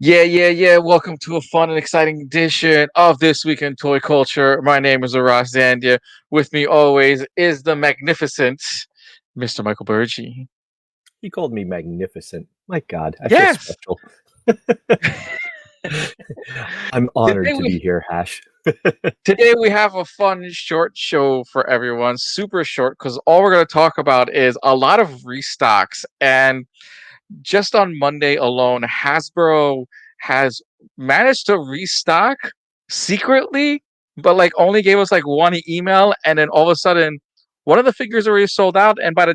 Yeah. Welcome to a fun and exciting edition of This Week in Toy Culture. My name is Aras Zandia. With me always is the magnificent Mr. Michael Burgi. He called me magnificent. My God, I feel Yes. special. I'm honored today to we be here, Hash. today we have a fun short show for everyone. Super short because all we're going to talk about is a lot of restocks. And just on Monday alone, Hasbro has managed to restock secretly, but like only gave us like one email, and then all of a sudden, one of the figures already sold out. And by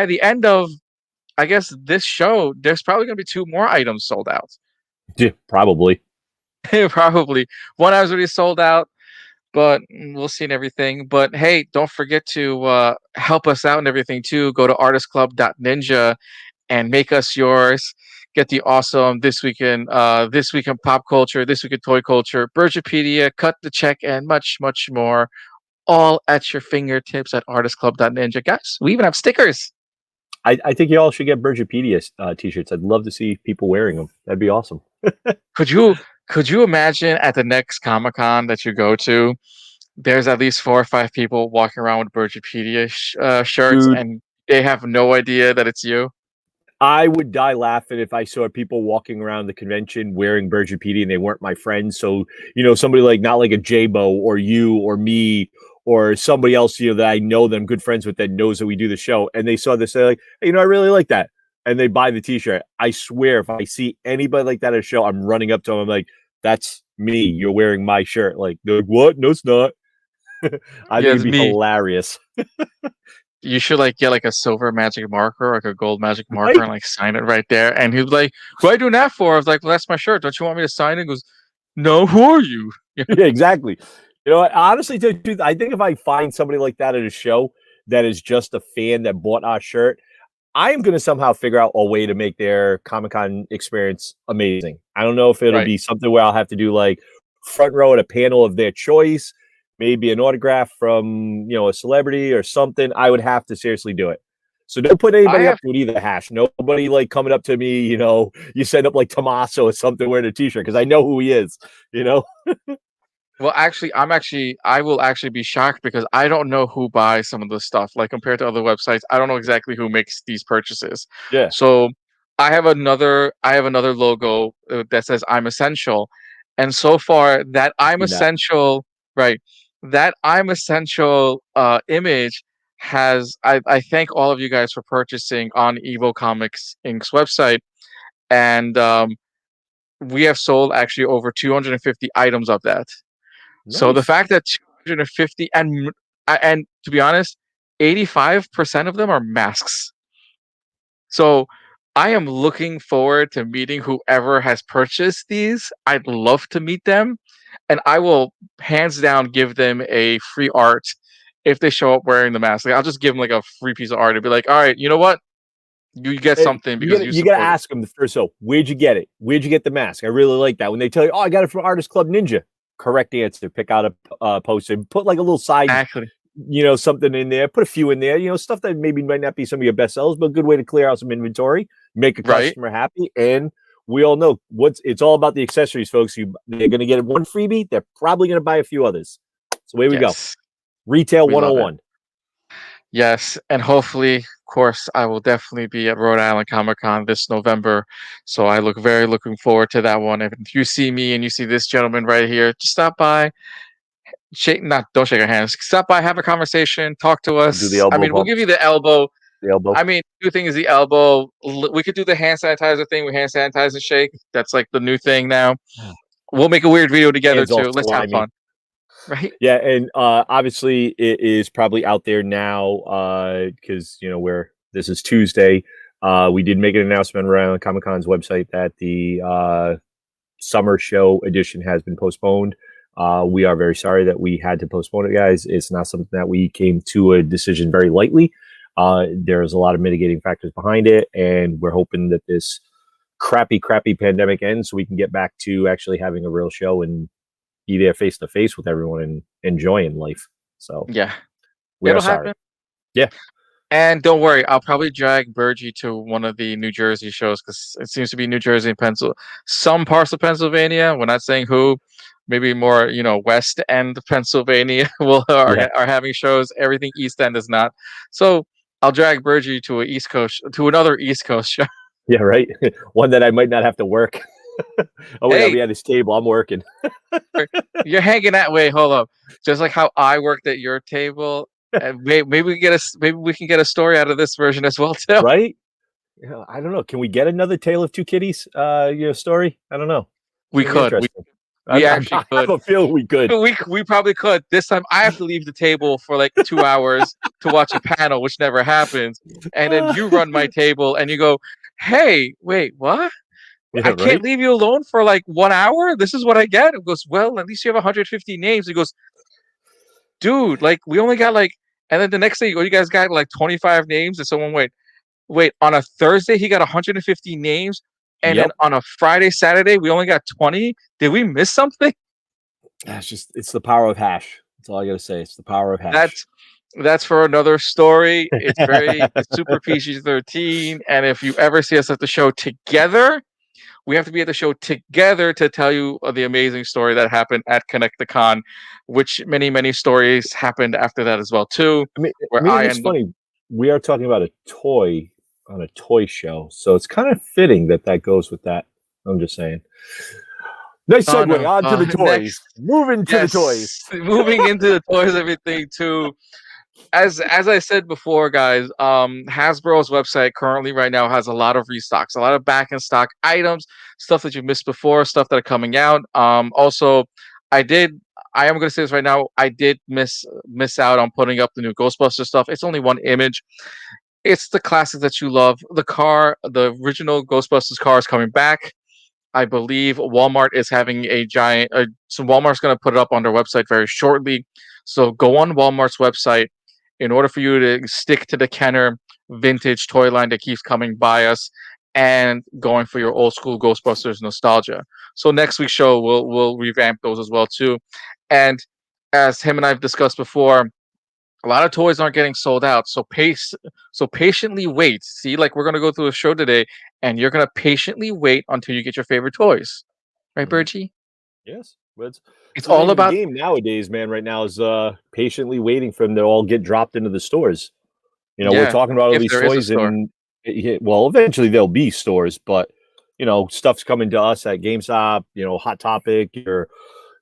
the end of I guess this show, there's probably gonna be two more items sold out. Yeah, probably. Probably one has already sold out, but we'll see and everything. But hey, don't forget to help us out and everything too. Go to artistclub.ninja and make us yours. Get the awesome this week in pop culture, this week in toy culture, Burgepedia, cut the check, and much, much more. All at your fingertips at artistclub.ninja. Guys, we even have stickers. I think you all should get Burgepedia t-shirts. I'd love to see people wearing them. That'd be awesome. Could you imagine at the next Comic Con that you go to, there's at least 4 or 5 people walking around with Burgepedia shirts, Dude, and they have no idea that it's you? I would die laughing if I saw people walking around the convention wearing Burgepedia and they weren't my friends. So, somebody like not like a J-Bo or you or me or somebody else, that I know that I'm good friends with that knows that we do the show. And they saw this, they're like, hey, I really like that. And they buy the t-shirt. I swear, if I see anybody like that at a show, I'm running up to them. I'm like, that's me. You're wearing my shirt. Like, they're like, what? No, it's not. I think Yeah, it'd it's be me. hilarious. You should like get like a silver magic marker, like a gold magic marker, Right? and like sign it right there. And he's like, "What are you doing that for?" I was like, "Well, that's my shirt. Don't you want me to sign it?" He goes, "No, who are you?" Yeah, exactly. Honestly, dude, I think if I find somebody like that at a show that is just a fan that bought our shirt, I am going to somehow figure out a way to make their Comic Con experience amazing. I don't know if it'll Right. be something where I'll have to do like front row at a panel of their choice, maybe an autograph from a celebrity or something. I would have to seriously do it. So don't put I anybody up have. to it either, Hash. Nobody like coming up to me, you send up like Tommaso or something wearing a t-shirt because I know who he is, you know? Well, actually, I will actually be shocked because I don't know who buys some of the stuff. Like compared to other websites, I don't know exactly who makes these purchases. Yeah. So I have another logo that says "I'm Essential," and so far that "I'm Seen that. Essential" right, that "I'm Essential" image has. I thank all of you guys for purchasing on Evo Comics Inc.'s website, and we have sold actually over 250 items of that. So the Nice. fact that 250 and to be honest, 85% of them are masks. So I am looking forward to meeting whoever has purchased these. I'd love to meet them, and I will hands down give them a free art if they show up wearing the mask. Like, I'll just give them like a free piece of art and be like, "All right, you know what? You get Hey, something you because gotta you you gotta supported." ask them first. So, where'd you get it? Where'd you get the mask? I really like that. When they tell you, "Oh, I got it from Artist Club Ninja." Correct answer. Pick out a poster. Put like a little side, Exactly. something in there. Put a few in there. Stuff that maybe might not be some of your best sellers, but a good way to clear out some inventory, make a Right? customer happy. And we all know it's all about the accessories, folks. They're gonna get one freebie. They're probably gonna buy a few others. So away we go. Yes. Retail We love it. 101. Yes, and hopefully, of course, I will definitely be at Rhode Island Comic Con this November. So I looking forward to that one. If you see me and you see this gentleman right here, just stop by, don't shake our hands. Stop by, have a conversation, talk to Do the us. I elbow mean, we'll give bumps. you the elbow. The elbow. I mean, new thing is the elbow. We could do the hand sanitizer thing with hand sanitizer shake. That's like the new thing now. We'll make a weird video together Hands all too. Let's have slimy. fun, right? Yeah, and obviously it is probably out there now because where this is Tuesday. We did make an announcement around Comic Con's website that the summer show edition has been postponed. We are very sorry that we had to postpone it, guys. It's not something that we came to a decision very lightly. There's a lot of mitigating factors behind it, and we're hoping that this crappy pandemic ends so we can get back to actually having a real show and be there face to face with everyone and enjoying life. So Yeah, we are it'll sorry. happen. Yeah. And don't worry, I'll probably drag Burgie to one of the New Jersey shows because it seems to be New Jersey and some parts of Pennsylvania. We're not saying who. Maybe more, West End Pennsylvania will Yeah, are having shows. Everything East End is not. So I'll drag Burgie to another East Coast show. yeah, right. One that I might not have to work. Oh wait, I'll Hey, be at his table. I'm working. you're hanging that way. Hold up. Just like how I worked at your table, and maybe maybe we can get a story out of this version as well too. Right? Yeah, I don't know. Can we get another Tale of Two Kitties story? I don't know. It's We gonna be could. interesting. We I actually have could. a feeling we could. We probably could. This time I have to leave the table for like 2 hours to watch a panel, which never happens. And then you run my table and you go, "Hey, wait, what? Yeah, I can't right? leave you alone for like 1 hour. This is what I get." It goes, "Well, at least you have 150 names." He goes, "Dude, like we only got like." And then the next day, you guys got like 25 names, and someone wait. On a Thursday, he got 150 names, and then Yep. on a Friday, Saturday, we only got 20. Did we miss something? It's the power of hash. That's all I gotta say. It's the power of hash. That's that's for another story. It's super PG-13, and if you ever see us at the show together, we have to be at the show together to tell you the amazing story that happened at Connect the Con, which many stories happened after that as well too, I where mean, it I looks end up funny. We are talking about a toy on a toy show, so it's kind of fitting that that goes with that. I'm just saying. Nice on segue. On to the toys. next. Moving to the toys. Yes, moving into the toys, everything too. As I said before, guys, Hasbro's website currently right now has a lot of restocks, a lot of back in stock items, stuff that you missed before, stuff that are coming out. Also, I did. I am going to say this right now. I did miss out on putting up the new Ghostbuster stuff. It's only one image. It's the classic that you love. The original Ghostbusters car is coming back. I believe Walmart is having a giant. So Walmart's going to put it up on their website very shortly. So go on Walmart's website in order for you to stick to the Kenner vintage toy line that keeps coming by us and going for your old school Ghostbusters nostalgia. So next week's show we'll revamp those as well too. And as him and I've discussed before, a lot of toys aren't getting sold out. So patiently wait. See, like we're gonna go through a show today, and you're gonna patiently wait until you get your favorite toys. Right, Mhm. Bergie? Yes, but it's It's the all name of the about game nowadays, man. Right now is patiently waiting for them to all get dropped into the stores. We're yeah, talking about all if these there is a toys, store. and well, eventually there'll be stores, but stuff's coming to us at GameStop. Hot Topic, your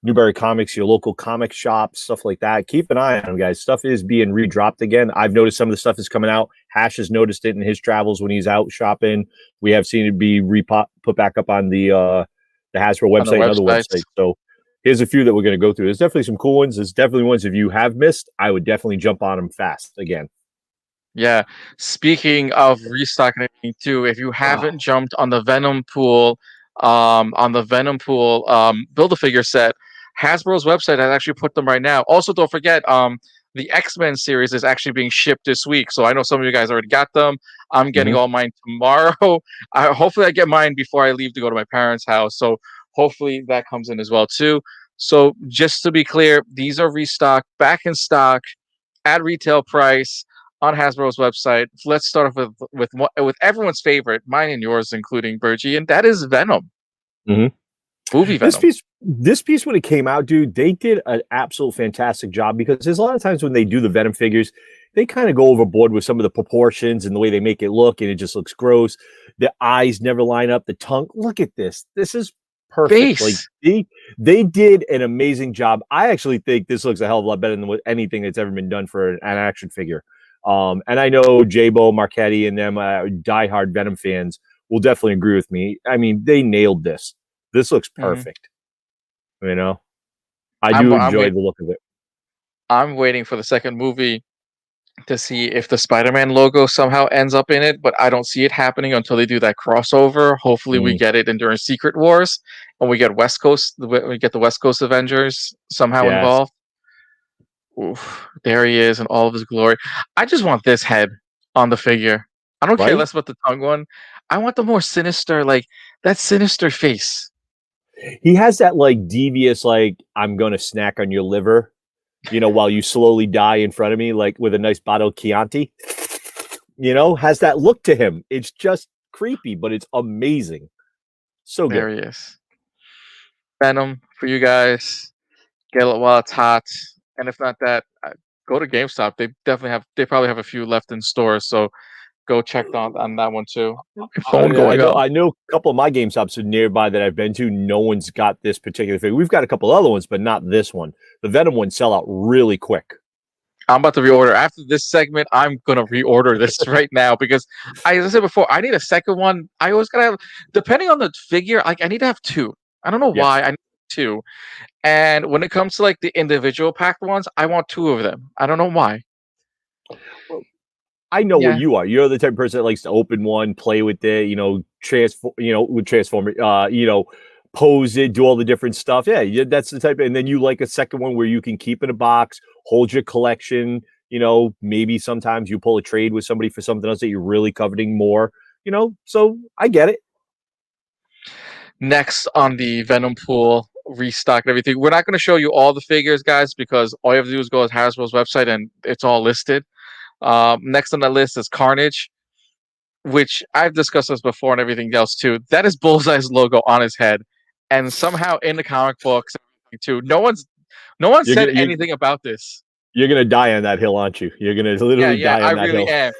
Newberry Comics, your local comic shops, stuff like that. Keep an eye on them, guys. Stuff is being redropped again. I've noticed some of the stuff is coming out. Hash has noticed it in his travels when he's out shopping. We have seen it be put back up on the Hasbro On the website and other websites. websites. So here's a few that we're going to go through. There's definitely some cool ones. There's definitely ones if you have missed, I would definitely jump on them fast again. Yeah. Speaking of restocking everything too, if you Ah, haven't jumped on the Venom pool, Build-A-Figure set, Hasbro's website has actually put them right now. Also, don't forget, the X-Men series is actually being shipped this week. So I know some of you guys already got them. I'm getting mhm. all mine tomorrow. Hopefully I get mine before I leave to go to my parents' house. So hopefully that comes in as well too. So just to be clear, these are restocked, back in stock, at retail price on Hasbro's website. Let's start off with everyone's favorite, mine and yours, including Bergie, and that is Venom, Mhm. movie This Venom. piece when it came out, dude, they did an absolute fantastic job because there's a lot of times when they do the Venom figures, they kind of go overboard with some of the proportions and the way they make it look, and it just looks gross. The eyes never line up, the tongue. Look at this. This is perfect. Like Face. they did an amazing job. I actually think this looks a hell of a lot better than anything that's ever been done for an action figure. And I know J-Bo, Marchetti, and them diehard Venom fans will definitely agree with me. I mean, they nailed this. This looks Mhm. perfect. You know, I I'm do I'm enjoy wait the look of it. I'm waiting for the second movie to see if the Spider-Man logo somehow ends up in it, but I don't see it happening until they do that crossover. Hopefully, we Mm, get it in during Secret Wars, and we get we get the West Coast Avengers somehow yes, involved. Oof, there he is in all of his glory. I just want this head on the figure. I don't care right? less about the tongue one. I want the more sinister, like that sinister face. He has that like devious, like I'm gonna snack on your liver, while you slowly die in front of me, like with a nice bottle of Chianti. has that look to him. It's just creepy, but it's amazing. So There good. he is. Venom for you guys. Get it while it's hot, and if not that, go to GameStop. They probably have a few left in stores. So go check on that one too. My phone going off. I know a couple of my GameStops are nearby that I've been to. No one's got this particular thing. We've got a couple other ones, but not this one. The Venom ones sell out really quick. I'm about to reorder after this segment. I'm gonna reorder this right now because as I said before, I need a second one. I always gotta have, depending on the figure, like I need to have two. I don't know why Yes. I need two. And when it comes to like the individual packed ones, I want two of them. I don't know why. Well, I know what Yeah. you are. You're the type of person that likes to open one, play with it, transform it, pose it, do all the different stuff. Yeah, that's the type. And then you like a second one where you can keep in a box, hold your collection. Maybe sometimes you pull a trade with somebody for something else that you're really coveting more. So I get it. Next on the Venom pool restock and everything. We're not going to show you all the figures, guys, because all you have to do is go to Hasbro's website and it's all listed. Next on the list is Carnage, which I've discussed this before and everything else too. That is Bullseye's logo on his head, and somehow in the comic books too. No one You're said gonna you're, anything about this. you're gonna die on that hill, aren't you? You're gonna Yeah, literally yeah, die I on that really hill. am.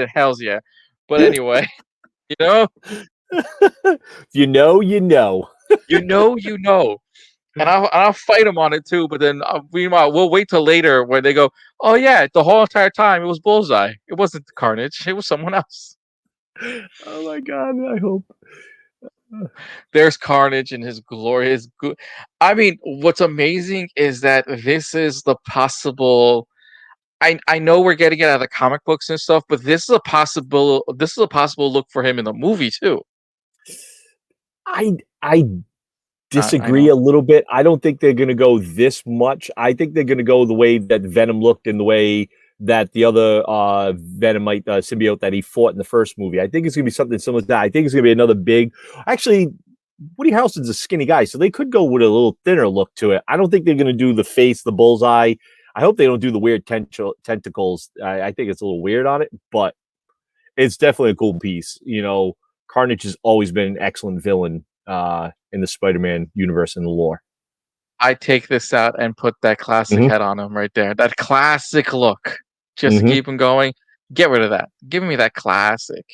And hells yeah. But anyway, you know, You know, you know. you know. And I'll fight him on it too. But then we'll wait till later where they go, oh yeah, the whole entire time it was Bullseye. It wasn't Carnage. It was someone else. Oh my god! I hope. There's Carnage in his glory. I mean, what's amazing is that this is the possible. I know we're getting it out of the comic books and stuff, but this is a possible. This is a possible look for him in the movie too. I I disagree know. a little bit. I don't think they're going to go this much. I think they're going to go the way that Venom looked and the way that the other Venomite symbiote that he fought in the first movie. I think it's going to be something similar to that. I think it's going to be another big. Actually, Woody Harrelson's a skinny guy, so they could go with a little thinner look to it. I don't think they're going to do the face, the bullseye. I hope they don't do the weird tentacles. I think it's a little weird on it, but it's definitely a cool piece. Carnage has always been an excellent villain in the Spider-Man universe and the lore. I take this out and put that classic Mm-hmm. head on him right there. That classic look. Just to Mm-hmm. keep him going. Get rid of that. Give me that classic.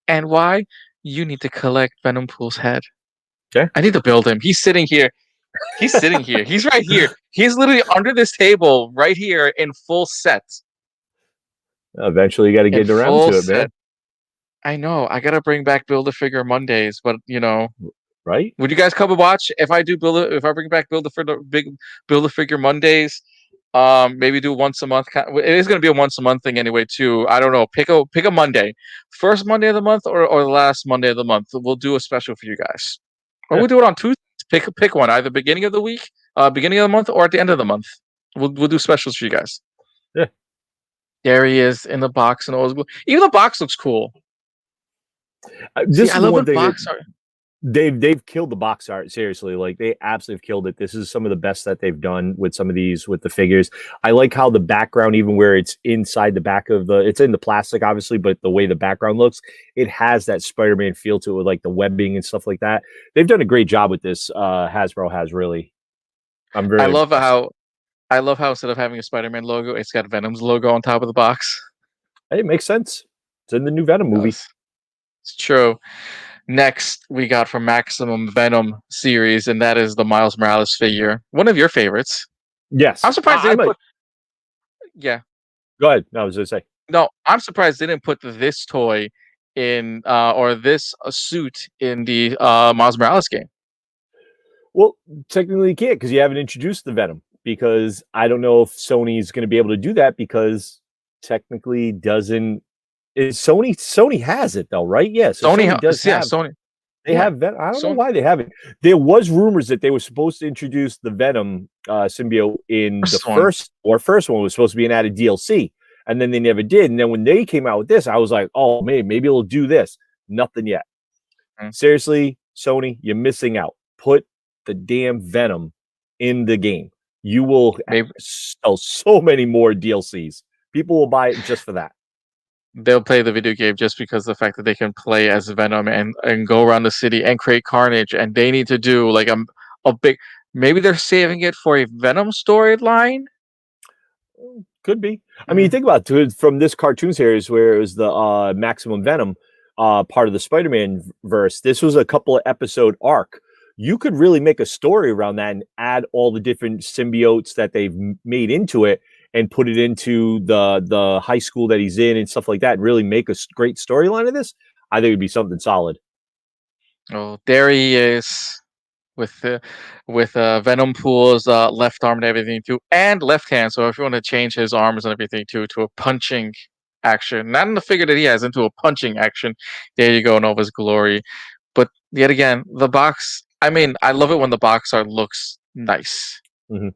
And why? You need to collect Venom Pool's head. Okay. I need to build him. He's sitting here. He's sitting here. He's right here. He's literally under this table right here in full set. Eventually, you got to In get around full to it, set. man. I know. I gotta bring back Build a Figure Mondays, but Right? would you guys come and watch if I bring back Build a Figure Mondays? Maybe do once a month. It is going to be a once a month thing anyway too. I don't know. Pick a Monday, first Monday of the month or the last Monday of the month. We'll do a special for you guys, or Yeah. we'll do it on Tuesday. Pick one, either beginning of the week, beginning of the month, or at the end of the month. We'll do specials for you guys. Yeah. There he is in the box, and even the box looks cool. See, This I is the love one the thing that box art. they've killed the box art, seriously. Like, they absolutely have killed it. This is some of the best that they've done with some of these with the figures. I like how the background, even where it's inside the back of it's in the plastic obviously, but the way the background looks, it has that Spider-Man feel to it with like the webbing and stuff like that. They've done a great job with this. Hasbro has really. I'm very I love impressed. how instead of having a Spider-Man logo, it's got Venom's logo on top of the box. Hey, it makes sense. It's in the new Venom movie. It's true. Next, we got from Maximum Venom series, and that is the Miles Morales figure. One of your favorites. Yes. I'm surprised they didn't put. Yeah. Go ahead. No, I was going to say. No, I'm surprised they didn't put this toy in or this suit in the Miles Morales game. Well, technically you can't because you haven't introduced the Venom. Because I don't know if Sony is going to be able to do that because technically doesn't. Sony has it though, right? Yes. So Sony does have. Sony. They have Venom. I don't know why they haven't. There was rumors that they were supposed to introduce the Venom symbiote in the first one was supposed to be an added DLC, and then they never did. And then when they came out with this, I was like, oh, maybe it'll do this. Nothing yet. Seriously, Sony, you're missing out. Put the damn Venom in the game. You will sell so many more DLCs. People will buy it just for that. They'll play the video game just because the fact that they can play as Venom and go around the city and create carnage, and they need to do like a big. Maybe they're saving it for a Venom storyline. Could be. I mean, you think about it from this cartoon series where it was the Maximum Venom part of the Spider-Man verse. This was a couple of episode arc. You could really make a story around that and add all the different symbiotes that they've made into it and put it into the high school that he's in and stuff like that, and really make a great storyline of this. I think it'd be something solid. Oh, there he is with Venom Pool's left arm and everything too, and left hand. So if you want to change his arms and everything too to a punching action, not in the figure that he has, into a punching action, there you go, Nova's glory. But yet again, the box. I mean, I love it when the box art looks nice. Mm-hmm.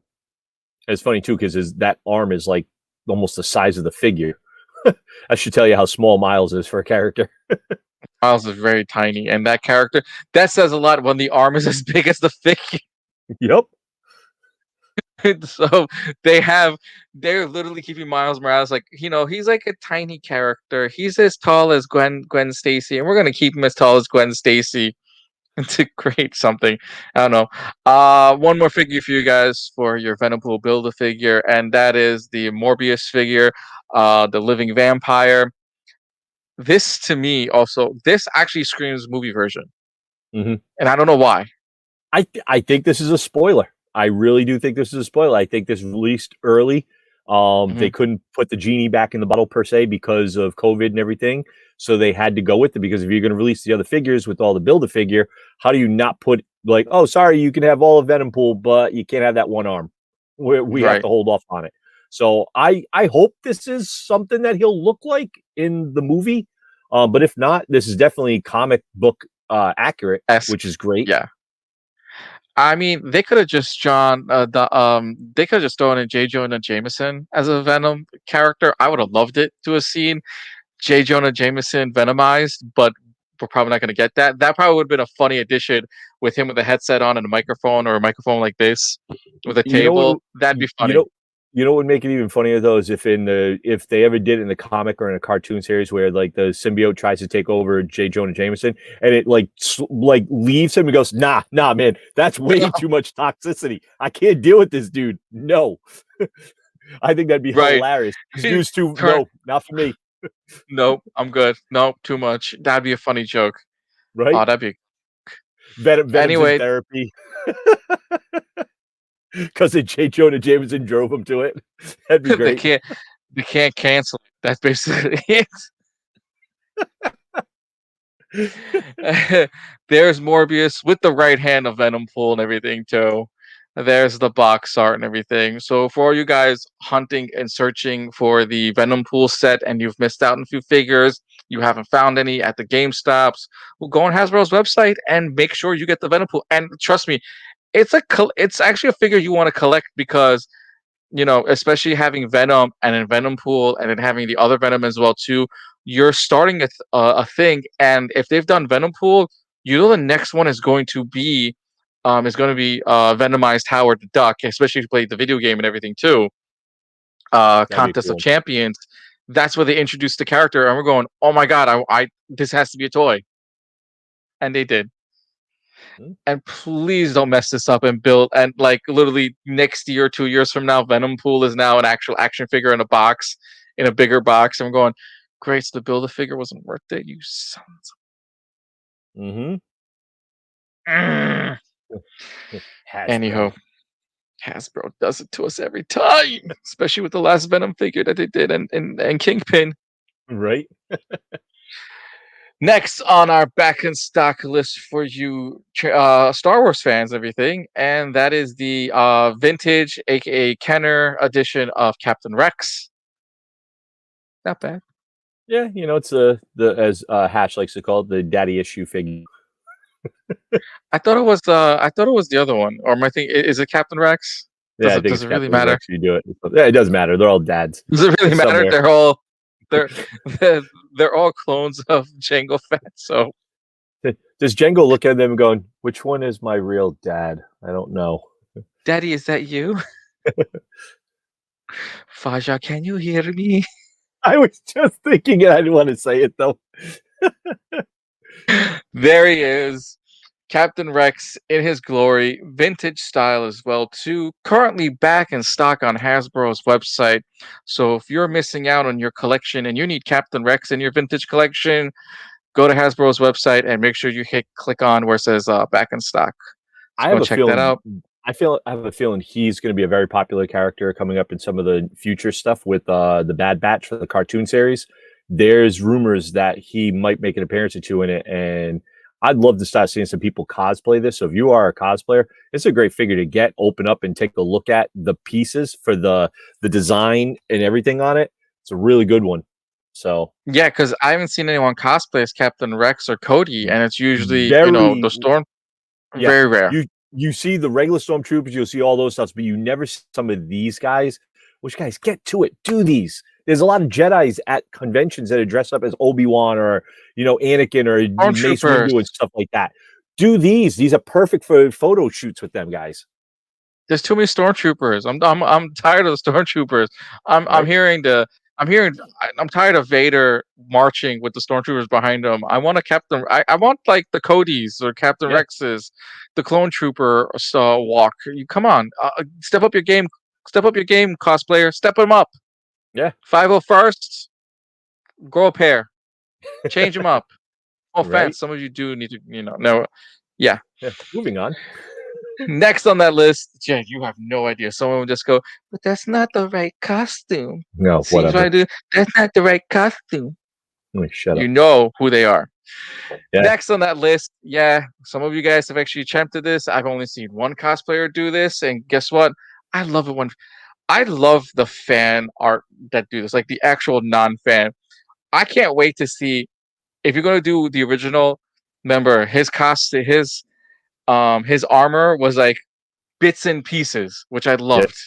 It's funny too because that arm is like almost the size of the figure. I should tell you how small Miles is for a character. Miles is very tiny, and that character, that says a lot when the arm is as big as the figure. Yep. So they're literally keeping Miles Morales like, he's like a tiny character. He's as tall as Gwen Stacy, and we're gonna keep him as tall as Gwen Stacy to create something. I don't know. One more figure for you guys for your Venom Pool Build-A-Figure, and that is the Morbius figure, the living vampire. This to me also, this actually screams movie version, and I don't know why. I think this is a spoiler. I really do think this is a spoiler. I think this released early. They couldn't put the genie back in the bottle per se because of COVID and everything. So they had to go with it because if you're going to release the other figures with all the Build-A-Figure, how do you not put like, oh, sorry, you can have all of Venom Pool, but you can't have that one arm. We have to hold off on it. So I hope this is something that he'll look like in the movie. But if not, this is definitely comic book accurate, which is great. Yeah. I mean, they could have just they could have just thrown in J. Jonah Jameson as a Venom character. I would have loved it to have seen J. Jonah Jameson Venomized, but we're probably not going to get that. That probably would have been a funny addition with him with a headset on and a microphone, or a microphone like this with a table. That'd be funny. You know what would make it even funnier though is if they ever did it in the comic or in a cartoon series where like the symbiote tries to take over J. Jonah Jameson and it like leaves him and goes, nah, man, that's way too much toxicity. I can't deal with this dude. No. I think that'd be hilarious. This dude's too no, not for me. Nope, I'm good. Nope, too much. That'd be a funny joke. Right? Oh, that'd be Venom's in therapy. Because J. Jonah Jameson drove him to it. That'd be great. They can't cancel it. That's basically it. There's Morbius with the right hand of Venom Pool and everything too. There's the box art and everything. So for all you guys hunting and searching for the Venom Pool set and you've missed out on a few figures, you haven't found any at the GameStops, well, go on Hasbro's website and make sure you get the Venom Pool. And trust me, it's actually a figure you want to collect because, especially having Venom and then Venom Pool and then having the other Venom as well too, you're starting a thing. And if they've done Venom Pool, the next one is going to be Venomized Howard the Duck, especially if you played the video game and everything too. Contest of Champions. That's where they introduced the character, and we're going, oh my god, I this has to be a toy, and they did. And please don't mess this up and build. And like literally next year, 2 years from now, Venom Pool is now an actual action figure in a box, in a bigger box, and we're going, great. So the Build-A-Figure wasn't worth it, you sons. Anyhow, Hasbro does it to us every time, especially with the last Venom figure that they did and Kingpin. Right. Next on our back in stock list for you Star Wars fans, everything, and that is the vintage, aka Kenner edition of Captain Rex. Not bad. Yeah, it's as Hash likes to call it, the daddy issue figure. I thought it was the other one, or am I thinking? Is it Captain Rex? Does it really matter? You do it. Yeah, it does matter. They're all dads. Does it really matter? They're all clones of Jango Fett. So does Jango look at them going, "Which one is my real dad? I don't know." Daddy, is that you? Faja, can you hear me? I was just thinking it. I didn't want to say it though. There he is. Captain Rex in his glory, vintage style as well too. Currently back in stock on Hasbro's website. So if you're missing out on your collection and you need Captain Rex in your vintage collection, go to Hasbro's website and make sure you click on where it says back in stock. So I go have a check that feeling. out. I have a feeling he's going to be a very popular character coming up in some of the future stuff with the Bad Batch for the cartoon series. There's rumors that he might make an appearance or two in it, and I'd love to start seeing some people cosplay this. So if you are a cosplayer, it's a great figure to get, open up, and take a look at the pieces for the design and everything on it. It's a really good one. So Yeah, because I haven't seen anyone cosplay as Captain Rex or Cody, and it's usually very the Storm. yeah, Very rare. you see the regular stormtroopers, you'll see all those stuff, but you never see some of these guys. Which guys get to it? Do these? There's a lot of Jedi's at conventions that are dressed up as Obi-Wan or Anakin or Mace Stormtroopers. Windu and stuff like that. Do these? These are perfect for photo shoots with them guys. There's too many stormtroopers. I'm tired of the stormtroopers. I'm I'm Right? hearing the I'm hearing I'm tired of Vader marching with the stormtroopers behind him. I want a Captain. I want like the Cody's or Captain Yeah, Rex's, the clone trooper walk. You come on, step up your game. Step up your game, cosplayer. Step them up. yeah, 501st, grow a pair. Change them up. No right. offense, some of you do need to, no, yeah. Yeah. Moving on. Next on that list, Jen, you have no idea. Someone would just go, but that's not the right costume. No, Seems whatever. right, dude. That's not the right costume. Shut You up. know who they are. Yeah. Next on that list, yeah, some of you guys have actually attempted this. I've only seen one cosplayer do this, and guess what? I love it when I love the fan art that do this, like the actual non-fan. I can't wait to see if you're gonna do the original. Remember, his armor was like bits and pieces, which I Yeah. loved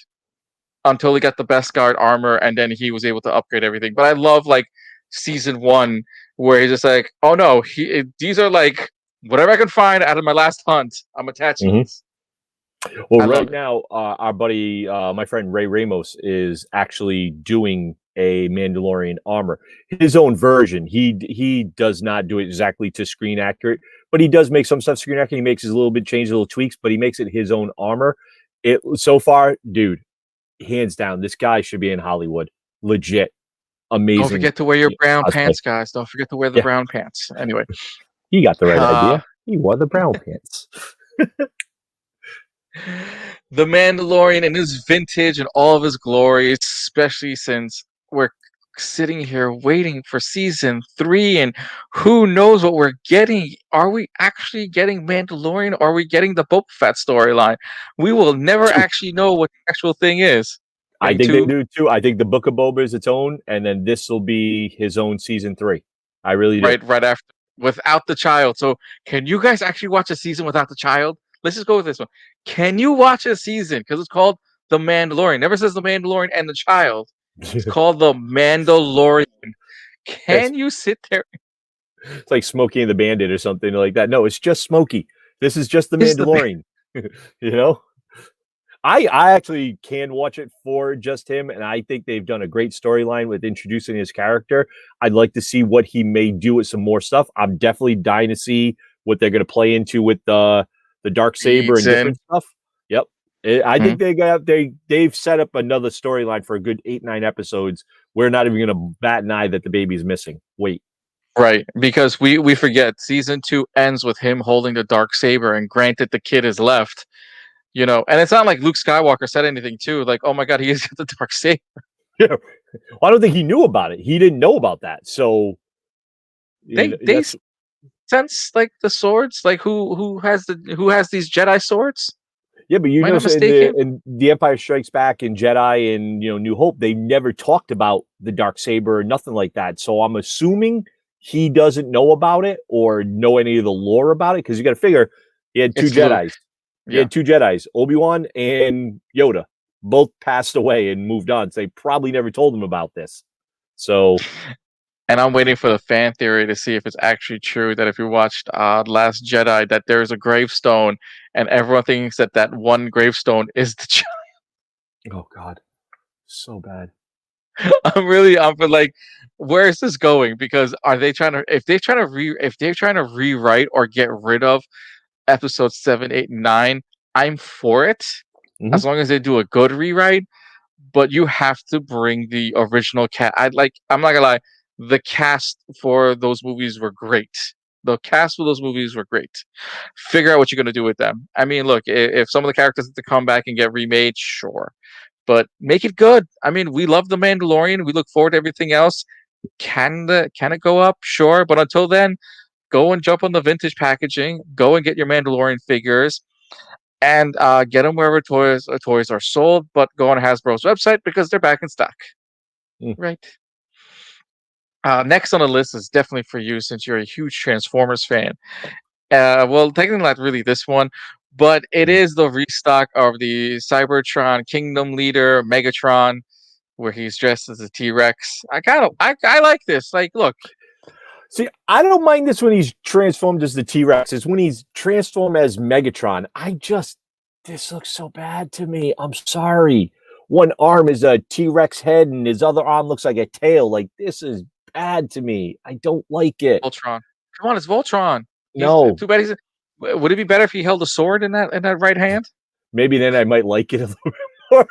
until he got the best guard armor, and then he was able to upgrade everything. But I love like season one where he's just like, oh no, these are like whatever I can find out of my last hunt. I'm attaching Mhm. these. Well, I love right it. now, our buddy, my friend Ray Ramos, is actually doing a Mandalorian armor, his own version. He does not do it exactly to screen accurate, but he does make some stuff screen accurate. He makes his little bit change, little tweaks, but he makes it his own armor. It so far, dude, hands down, this guy should be in Hollywood. Legit, Don't amazing forget to wear your brown cosplay. pants, guys. Don't forget to wear the Yeah, brown pants. Anyway, he got the right uh, idea. He wore the brown pants. the Mandalorian in his vintage and all of his glory, especially since we're sitting here waiting for season 3 and who knows what we're getting. Are we actually getting Mandalorian or are we getting the Boba Fett storyline? We will never actually know what the actual thing is. I Getting think they to do too. I think the Book of Boba is its own, and then this will be his own season 3. I really do. right after without the child. So can you guys actually watch a season without the child? Let's just go with this one. Can you watch a season? Because it's called The Mandalorian. Never says The Mandalorian and the child. It's called The Mandalorian. it's, Can you sit there? it's like Smokey and the Bandit or something like that. No, it's just Smokey. This is just the Is the Mandalorian. you know, I actually can watch it for just him, and I think they've done a great storyline with introducing his character. I'd like to see what he may do with some more stuff. I'm definitely dying to see what they're going to play into with the dark saber and season? different stuff. Yep. I Hmm? think they've set up another storyline for a good 8-9 episodes. We're not even going to bat an eye that the baby's missing. Wait, Right, because we forget season 2 ends with him holding the dark saber, and granted the kid is left, and it's not like Luke Skywalker said anything too, like, oh my god, he is the dark saber. well, I don't think he knew about it. He didn't know about that. So They that's sense like the swords, like who has these Jedi swords? yeah, but Am I not notice in mistaken? the Empire Strikes Back and Jedi and New Hope, they never talked about the dark saber or nothing like that. So I'm assuming he doesn't know about it or know any of the lore about it because you got to figure he had two It's Luke. Jedi's. He Yeah. had two Jedi's, Obi-Wan and Yoda, both passed away and moved on. So they probably never told him about this. So And I'm waiting for the fan theory to see if it's actually true that if you watched Last Jedi, that there's a gravestone, and everyone thinks that one gravestone is the child. oh God, So bad. I'm like, where is this going? Because are they trying to if they're trying to rewrite or get rid of episode 7, 8, and 9, I'm for it Mhm. as long as they do a good rewrite. But you have to bring the original cat. I'm not gonna lie, the cast for those movies were great. The cast for those movies were great. Figure out what you're gonna do with them. I mean, look, if some of the characters have to come back and get remade, sure, but make it good. I mean, we love the Mandalorian. We look forward to everything else. Can it go up? Sure, but until then, go and jump on the vintage packaging. Go and get your Mandalorian figures and get them wherever toys are sold. But go on Hasbro's website because they're back in stock. Mm. Right. Next on the list is definitely for you since you're a huge Transformers fan. Well, technically not really this one, but it Mm. is the restock of the Cybertron Kingdom Leader Megatron, where he's dressed as a T-Rex. I like this. Like, look, See, I don't mind this when he's transformed as the T-Rex. It's when he's transformed as Megatron. This looks so bad to me. I'm sorry. One arm is a T-Rex head and his other arm looks like a tail. Like, this is bad to me. I don't like it. Voltron. Come on, it's Voltron. He's No. too bad. Would it be better if he held a sword in that right hand? Maybe then I might like it a little bit more.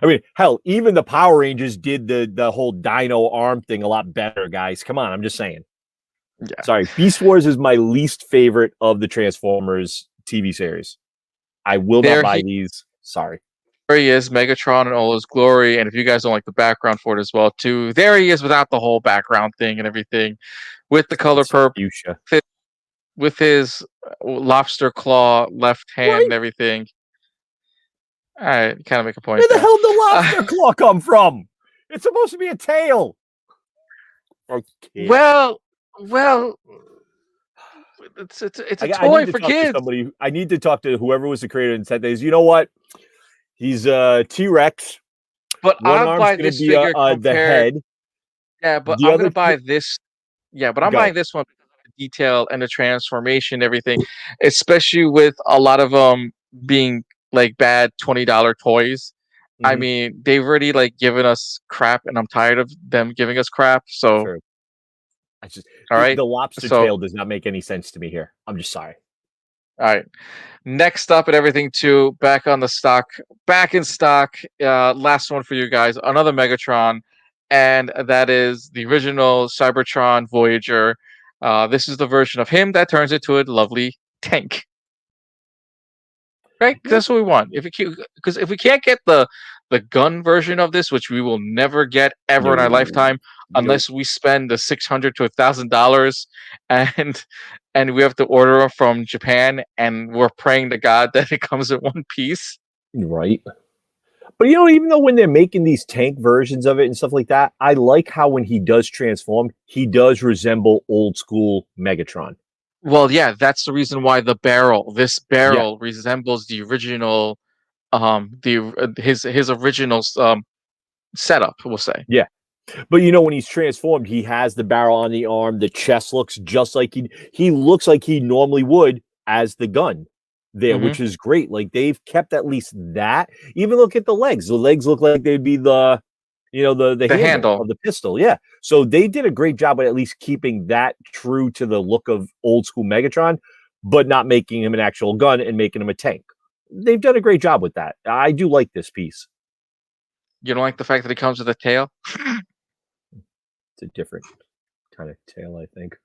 I mean, hell, even the Power Rangers did the whole dino arm thing a lot better, guys. Come on, I'm just saying. Yeah. Sorry, Beast Wars is my least favorite of the Transformers TV series. I will not buy these. Sorry. There he is, Megatron in all his glory. And if you guys don't like the background for it as well, too, there he is without the whole background thing and everything, with the color It's purple, fuchsia. with his lobster claw left hand and Right? everything. All right, kind of make a point Where the there. hell did the lobster claw come from? It's supposed to be a tail. Well, it's a I need toy to for talk to kids. somebody. I need to talk to whoever was the creator and said, "You know what? He's a T-Rex. But One I'll arm's buy going to this be figure the compared. head. Yeah, but The I'm other gonna buy this. Yeah, but I'm guy. buying this one because of the detail and the transformation, and everything, especially with a lot of being like bad $20 toys. I Mm-hmm. mean, they've already like given us crap, and I'm tired of them giving us crap. So, True. I just all right. the lobster So, tail does not make any sense to me here. I'm just sorry. all right. Next up and everything too, back in stock. Last one for you guys, another Megatron, and that is the original Cybertron Voyager. This is the version of him that turns into a lovely tank. Right? 'Cause Yeah. that's what we want. Because if we can't get the gun version of this, which we will never get ever in our No. lifetime, Nope. unless we spend the $600 to $1,000, and we have to order it from Japan, and we're praying to God that it comes in one piece. Right. But even though when they're making these tank versions of it and stuff like that, I like how when he does transform, he does resemble old school Megatron. Well, yeah, that's the reason why this Yeah. barrel resembles the original, his original setup. We'll say. Yeah. But when he's transformed, he has the barrel on the arm. The chest looks just like he looks like he normally would as the gun there, Hmm. which is great. Like they've kept at least that. Even look at the legs. The legs look like they'd be the The handle handle. of the pistol. Yeah. So they did a great job at least keeping that true to the look of old school Megatron, but not making him an actual gun and making him a tank. They've done a great job with that. I do like this piece. You don't like the fact that it comes with a tail? It's a different kind of tail, I think.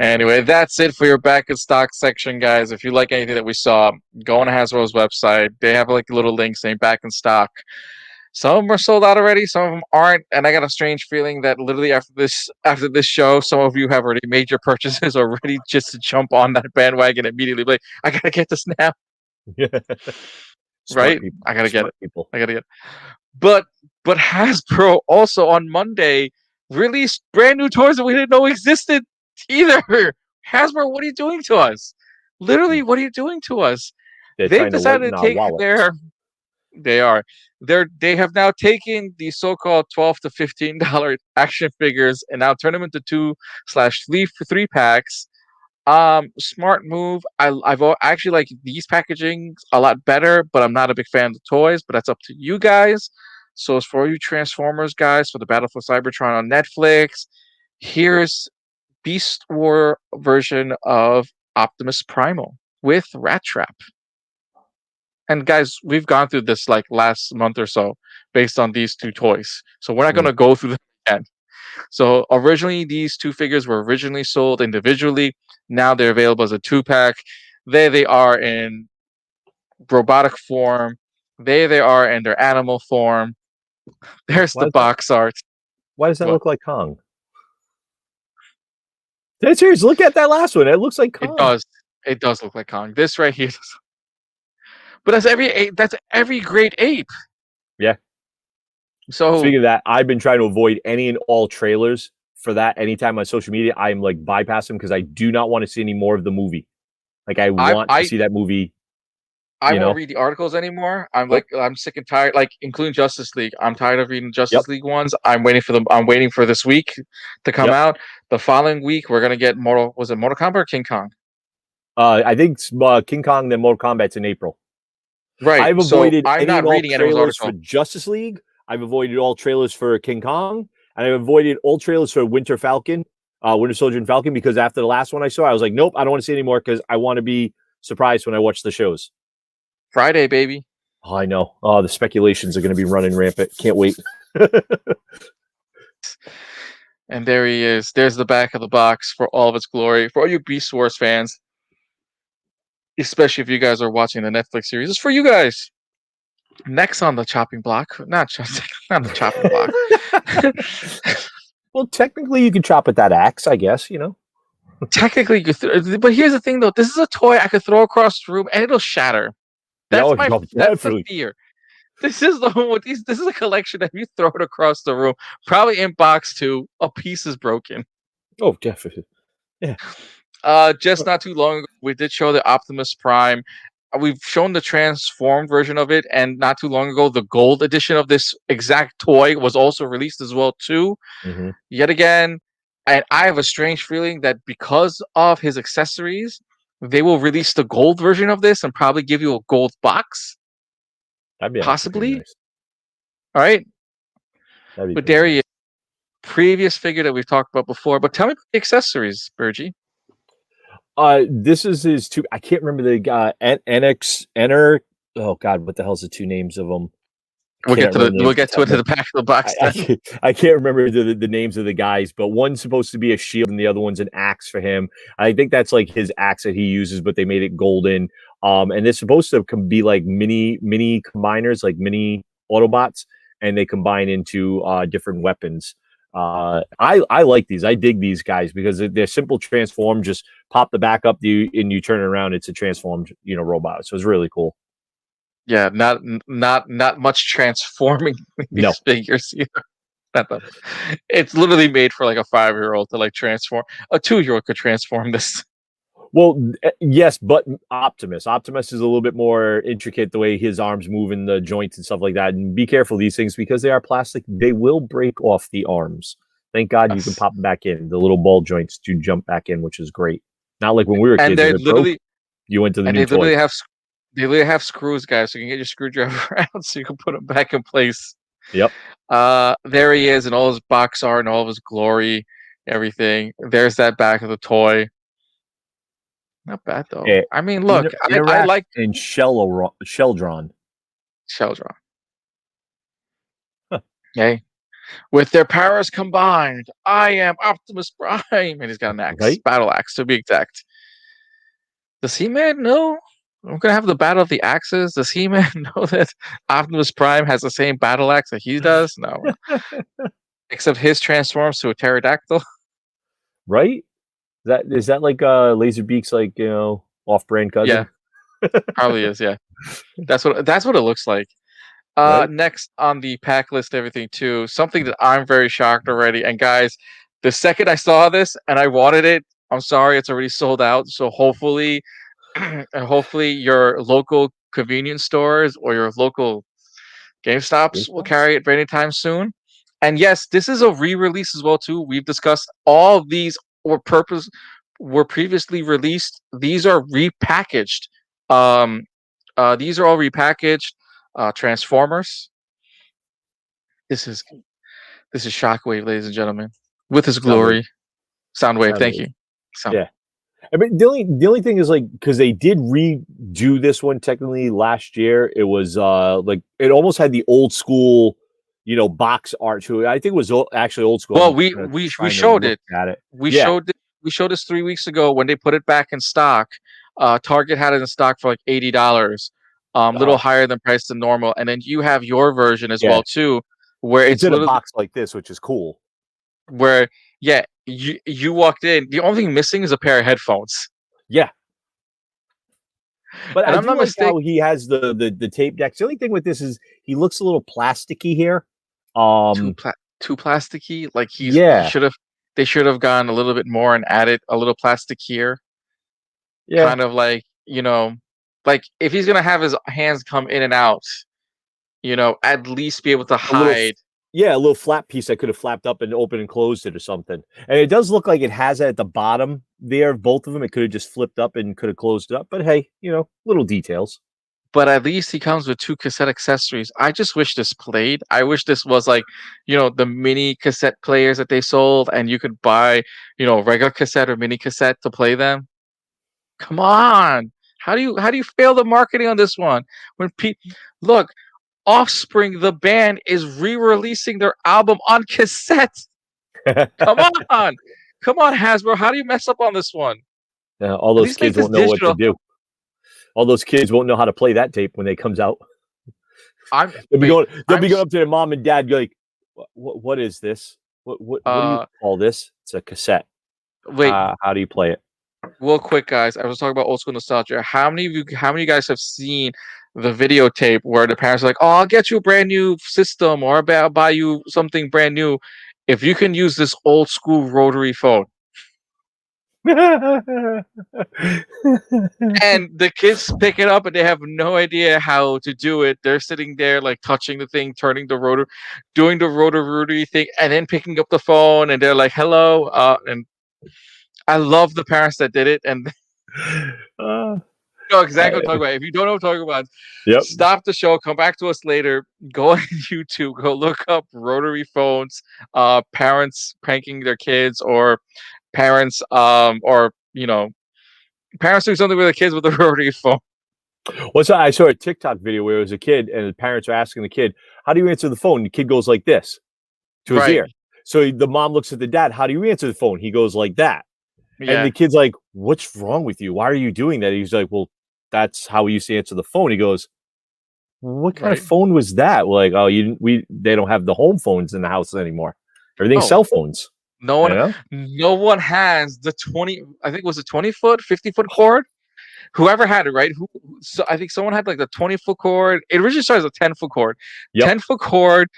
Anyway, that's it for your back in stock section, guys. If you like anything that we saw, go on Hasbro's website. They have like little links saying back in stock. Some of them are sold out already, some of them aren't, and I got a strange feeling that literally after this show, some of you have already made your purchases already just to jump on that bandwagon immediately. Like, I gotta get this now, Smart right? people. I gotta get it. Smart people. I gotta get it. But Hasbro also on Monday released brand new toys that we didn't know existed either. Hasbro, what are you doing to us? Literally, what are you doing to us? They're They've trying to decided lighten to our take wallets. they have now taken the so-called $12 to $15 action figures and now turn them into 2/3 packs Smart move. I actually like these packaging a lot better, but I'm not a big fan of the toys. But that's up to you guys. So as for you Transformers guys for the Battle for Cybertron on Netflix, here's Beast War version of Optimus Primal with Rat Trap. And guys, we've gone through this like last month or so based on these two toys. So we're not Mm. gonna go through them again. So originally these two figures were originally sold individually. Now they're available as a two-pack. There they are in robotic form. There they are in their animal form. There's Why the does that? box art. Why does that What? look like Kong? That's serious. Look at that last one. It looks like It Kong. does. It does look like Kong. This right here. But that's every ape. That's every great ape. Yeah. So Speaking of that, I've been trying to avoid any and all trailers for that. Anytime on social media, I'm like bypass them because I do not want to see any more of the movie. Like I I want to I see that movie. I You won't know. read the articles anymore. Yep. I'm sick and tired. Like including Justice League. I'm tired of reading Yep. Justice League ones. I'm waiting for them. I'm waiting for this week to come Yep. out. The following week we're gonna get Mortal. Was it Mortal Kombat or King Kong? I think King Kong then Mortal Kombat's in April. Right. I've So avoided I'm any not and all reading anyone's trailers for article. Justice League. I've avoided all trailers for King Kong, and I've avoided all trailers for Winter Falcon, Winter Soldier and Falcon, because after the last one I saw, I was like, nope, I don't want to see anymore because I want to be surprised when I watch the shows. Friday, baby. Oh, I know. Oh, the speculations are going to be running rampant. Can't wait. And there he is. There's the back of the box for all of its glory. For all you Beast Wars fans, especially if you guys are watching the Netflix series, it's for you guys. Next on the chopping block, not not the chopping block. Well, technically, you can chop at that axe, I guess. You know. Technically, you could but here's the thing, though. This is a toy I could throw across the room and it'll shatter. Yeah, That's oh, my. no, That's the definitely. fear. This is the one with these. This is a collection that you throw it across the room, probably in box two, a piece is broken. Oh, definitely. Yeah. Just not too long ago, we did show the Optimus Prime. We've shown the transformed version of it, and not too long ago, the gold edition of this exact toy was also released as well too. Mm-hmm. Yet again, and I have a strange feeling that because of his accessories, they will release the gold version of this and probably give you a gold box, That'd be actually pretty possibly. nice. All right, That'd be but pretty there he nice. is, previous figure that we've talked about before. But tell me about the accessories, Bergie. This is his two. I can't remember the guy. NX Enter. Oh God, what the hell's the two names of them? Can't remember the We'll names. get to it in the back of the box then. I can't remember the names of the guys, but one's supposed to be a shield and the other one's an axe for him. I think that's like his axe that he uses, but they made it golden. And they're supposed to be like mini combiners, like mini Autobots, and they combine into different weapons. I like these. I dig these guys because they're simple transform. Just pop the back up, and you turn it around. It's a transformed, robot. So it's really cool. Yeah, not much transforming No, these figures either. Not the, it's literally made for like a 5-year-old to like transform. A 2-year-old could transform this. well, yes, but Optimus is a little bit more intricate the way his arms move in the joints and stuff like that. And be careful, these things, because they are plastic, they will break off the arms. Thank God you can Yes. pop them back in. The little ball joints do jump back in, which is great. Not like when we were And kids, if they it broke, literally you went to the and new toy. they literally have screws, guys, so you can get your screwdriver out so you can put them back in place. Yep. There he is in all his box art and all of his glory, everything. There's that back of the toy. Not bad though. I mean, look, I Interact like and shell drawn. Sheldron. Okay. With their powers combined, I am Optimus Prime. And he's got an axe. Right? Battle axe, to be exact. Does He-Man know? I'm gonna have the battle of the axes. Does He-Man know that Optimus Prime has the same battle axe that he does? No. Except his transforms to a pterodactyl. Right? Is that like Laserbeak's like, off-brand Yeah, cousin? probably is, yeah. That's what it looks like. Right? Next on the pack list, everything too. Something that I'm very shocked already. And guys, the second I saw this and I wanted it, I'm sorry, it's already sold out. So hopefully, and hopefully your local convenience stores or your local GameStops will carry it very anytime soon. And yes, this is a re-release as well too. We've discussed all of these or were previously released. These are repackaged. Um, these are all repackaged Transformers. This is this is Shockwave, ladies and gentlemen, with his Soundwave. glory. Soundwave, thank Soundwave. you. Sound. Yeah. I mean, the only thing is like because they did redo this one technically last year. It was like it almost had the old school, box art to it. I think it was actually old school. Well, I'm we kind of we we trying to showed look it. at it. We Yeah. showed it. We showed this 3 weeks ago when they put it back in stock. Target had it in stock for like $80, little Oh, higher than price than normal. And then you have your version as yeah. well too, where It's it's in a literally box like this, which is cool. where yeah, you walked in. The only thing missing is a pair of headphones. Yeah. But And I I'm do not like mistaken. how he has the tape decks. The only thing with this is he looks a little plasticky here. Um, Too plasticky. Like he yeah, should have. They should have gone a little bit more and added a little plastic here. yeah, Kind of like like if he's gonna have his hands come in and out, at least be able to a little, hide. yeah, a little flap piece that could have flapped up and opened and closed it or something. And it does look like it has it at the bottom there. Both of them, it could have just flipped up and could have closed it up. But hey, little details. But at least he comes with two cassette accessories. I just wish this played. I wish this was like, the mini cassette players that they sold, and you could buy, regular cassette or mini cassette to play them. Come on, how do you fail the marketing on this one? When look, Offspring the band is re-releasing their album on cassette. Come on, come on, Hasbro. How do you mess up on this one? All At those least make kids this won't know what to digital. do. All those kids won't know how to play that tape when it comes out. I'm They'll be wait. going. They'll I'm be going up to their mom and dad, like, what is this? What do you uh call this? It's a cassette. wait. How do you play it? Real quick, guys. I was talking about old school nostalgia. How many guys have seen the videotape where the parents are like, "Oh, I'll get you a brand new system, or I'll buy you something brand new if you can use this old school rotary phone." And the kids pick it up and they have no idea how to do it. They're sitting there like touching the thing, turning the rotor, doing the rotary thing, and then picking up the phone and they're like, "Hello," and I love the parents that did it, and uh, know exactly what I'm I- talking about. If you don't know what I'm talking about, yep. stop the show, come back to us later, go on YouTube, go look up rotary phones, parents pranking their kids, or parents, parents doing something with their kids with a rotary phone. What's I saw a TikTok video where it was a kid and the parents are asking the kid, "How do you answer the phone?" The kid goes like this to his Right. ear. So the mom looks at the dad. How do you answer the phone? He goes like that. And Yeah. the kid's like, "What's wrong with you? Why are you doing that?" He's like, "Well, that's how we used to answer the phone." He goes, "What kind of Right. phone was that?" We're like, "Oh, they don't have the home phones in the house anymore. Everything's Oh, cell phones." no You one, know? no one has the 20. I think it was a 20-foot, 50-foot cord. Whoever had it, right? So I think someone had like the 20-foot cord. It originally started as a 10-foot cord. Yep. 10-foot cord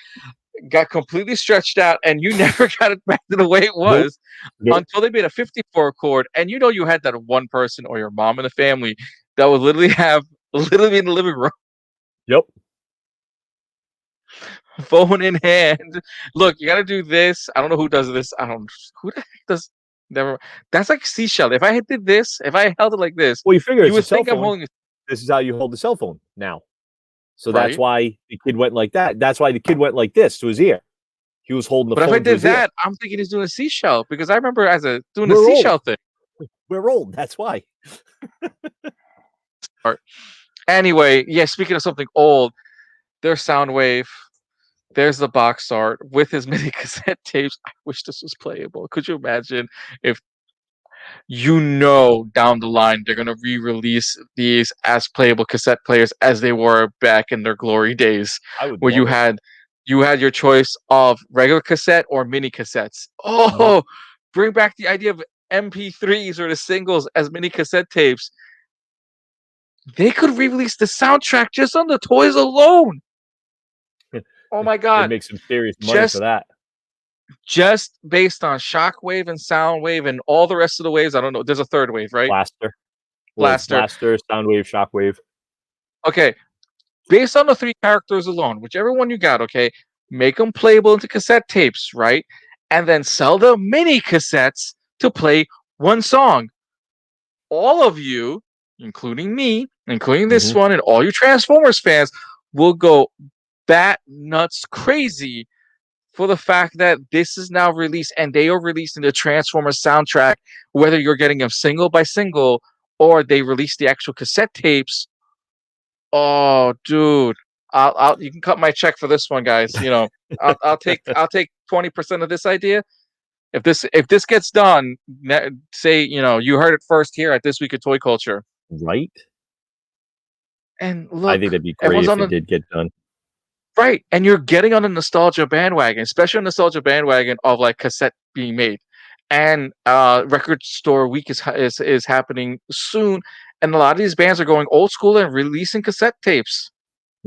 got completely stretched out, and you never got it back to the way it Nope. was Nope. until they made a 54 cord. And you had that one person or your mom in the family that would literally in the living room, Yep. phone in hand. Look, you got to do this. I don't know who does this. I don't. Who the heck does? Never. That's like seashell. If I did this, if I held it like this, Well, you figure you it's a would cell think I'm phone. holding it This is how you hold the cell phone now. So that's right. why the kid went like that. That's why the kid went like this to his ear. He was holding the But if I phone to did his ear. that, I'm thinking he's doing a seashell because I remember doing a We're old. seashell thing. We're old. That's why. Anyway, yeah. Speaking of something old, there's Soundwave. There's the box art with his mini cassette tapes. I wish this was playable. Could you imagine if down the line they're gonna re-release these as playable cassette players as they were back in their glory days, I would where love it. you had your choice of regular cassette or mini cassettes. Mhm. Oh, bring back the idea of MP3s or the singles as mini cassette tapes. They could re-release the soundtrack just on the toys alone. Oh my They'd god. make some serious money for Just that. just based on Shockwave and Soundwave and all the rest of the waves. I don't know. There's a third wave, right? Blaster. Well, it's Blaster. Blaster, Soundwave, Shockwave. Okay. Based on the three characters alone, whichever one you got, okay, make them playable into cassette tapes, right? And then sell the mini cassettes to play one song. All of you, including me, including this Mm-hmm. one, and all you Transformers fans, will go bat nuts crazy for the fact that this is now released and they are releasing the Transformers soundtrack, whether you're getting them single by single or they release the actual cassette tapes. Oh, dude, you can cut my check for this one, guys. You know, I'll take 20% of this idea. If this gets done, say you heard it first here at This Week of Toy Culture. Right? And I think look, that'd be great everyone's if on it the did get done. right, and you're getting on a nostalgia bandwagon, especially a nostalgia bandwagon of like cassette being made, and record store week is happening soon, and a lot of these bands are going old school and releasing cassette tapes.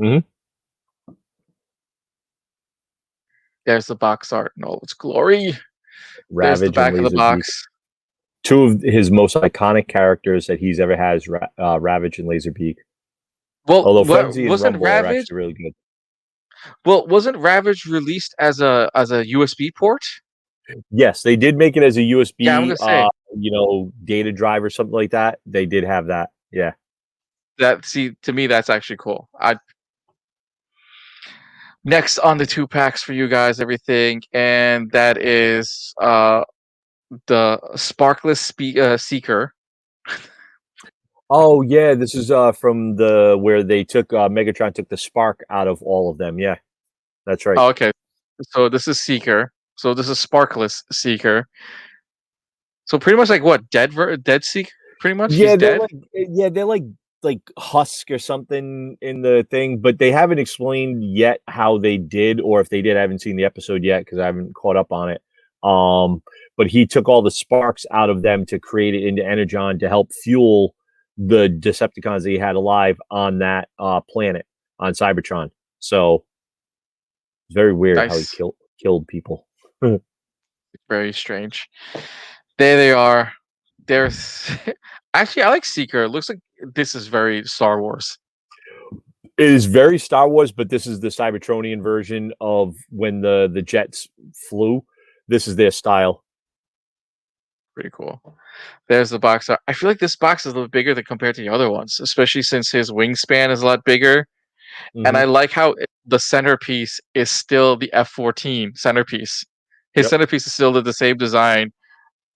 Mm-hmm. There's the box art in all its glory. There's the Ravage and back of the Laserbeak. box. Two of his most iconic characters that he's ever has, Ravage and Laserbeak. Well, Although what Frenzy and wasn't Rumble are Ravage? actually really good. Well, wasn't Ravage released as a USB port? Yes, they did make it as a Yeah, I'm USB, gonna say data drive or something like that. They did have that. Yeah. that. See, to me, that's actually cool. I Next on the two packs for you guys, everything, and that is the Sparkless Seeker. Oh yeah, this is from the where they took Megatron took the spark out of all of them. Yeah, that's right. Oh, okay, so this is Seeker. So this is Sparkless Seeker. So pretty much like what dead Seeker. Pretty much, he's Yeah, dead. they're like husk or something in the thing, but they haven't explained yet how they did, or if they did. I haven't seen the episode yet because I haven't caught up on it. But he took all the sparks out of them to create it into energon to help fuel the Decepticons that he had alive on that planet on Cybertron. So it's very weird how he Nice, killed people. very strange. There they are. There's actually, I like Seeker. It looks like this is very Star Wars. It is very Star Wars, but this is the Cybertronian version of when the jets flew. This is their style. Pretty cool. There's the box art. I feel like this box is a little bigger than compared to the other ones, especially since his wingspan is a lot bigger. And Mm-hmm. I like how the centerpiece is still the F-14 centerpiece. His Yep. centerpiece is still the same design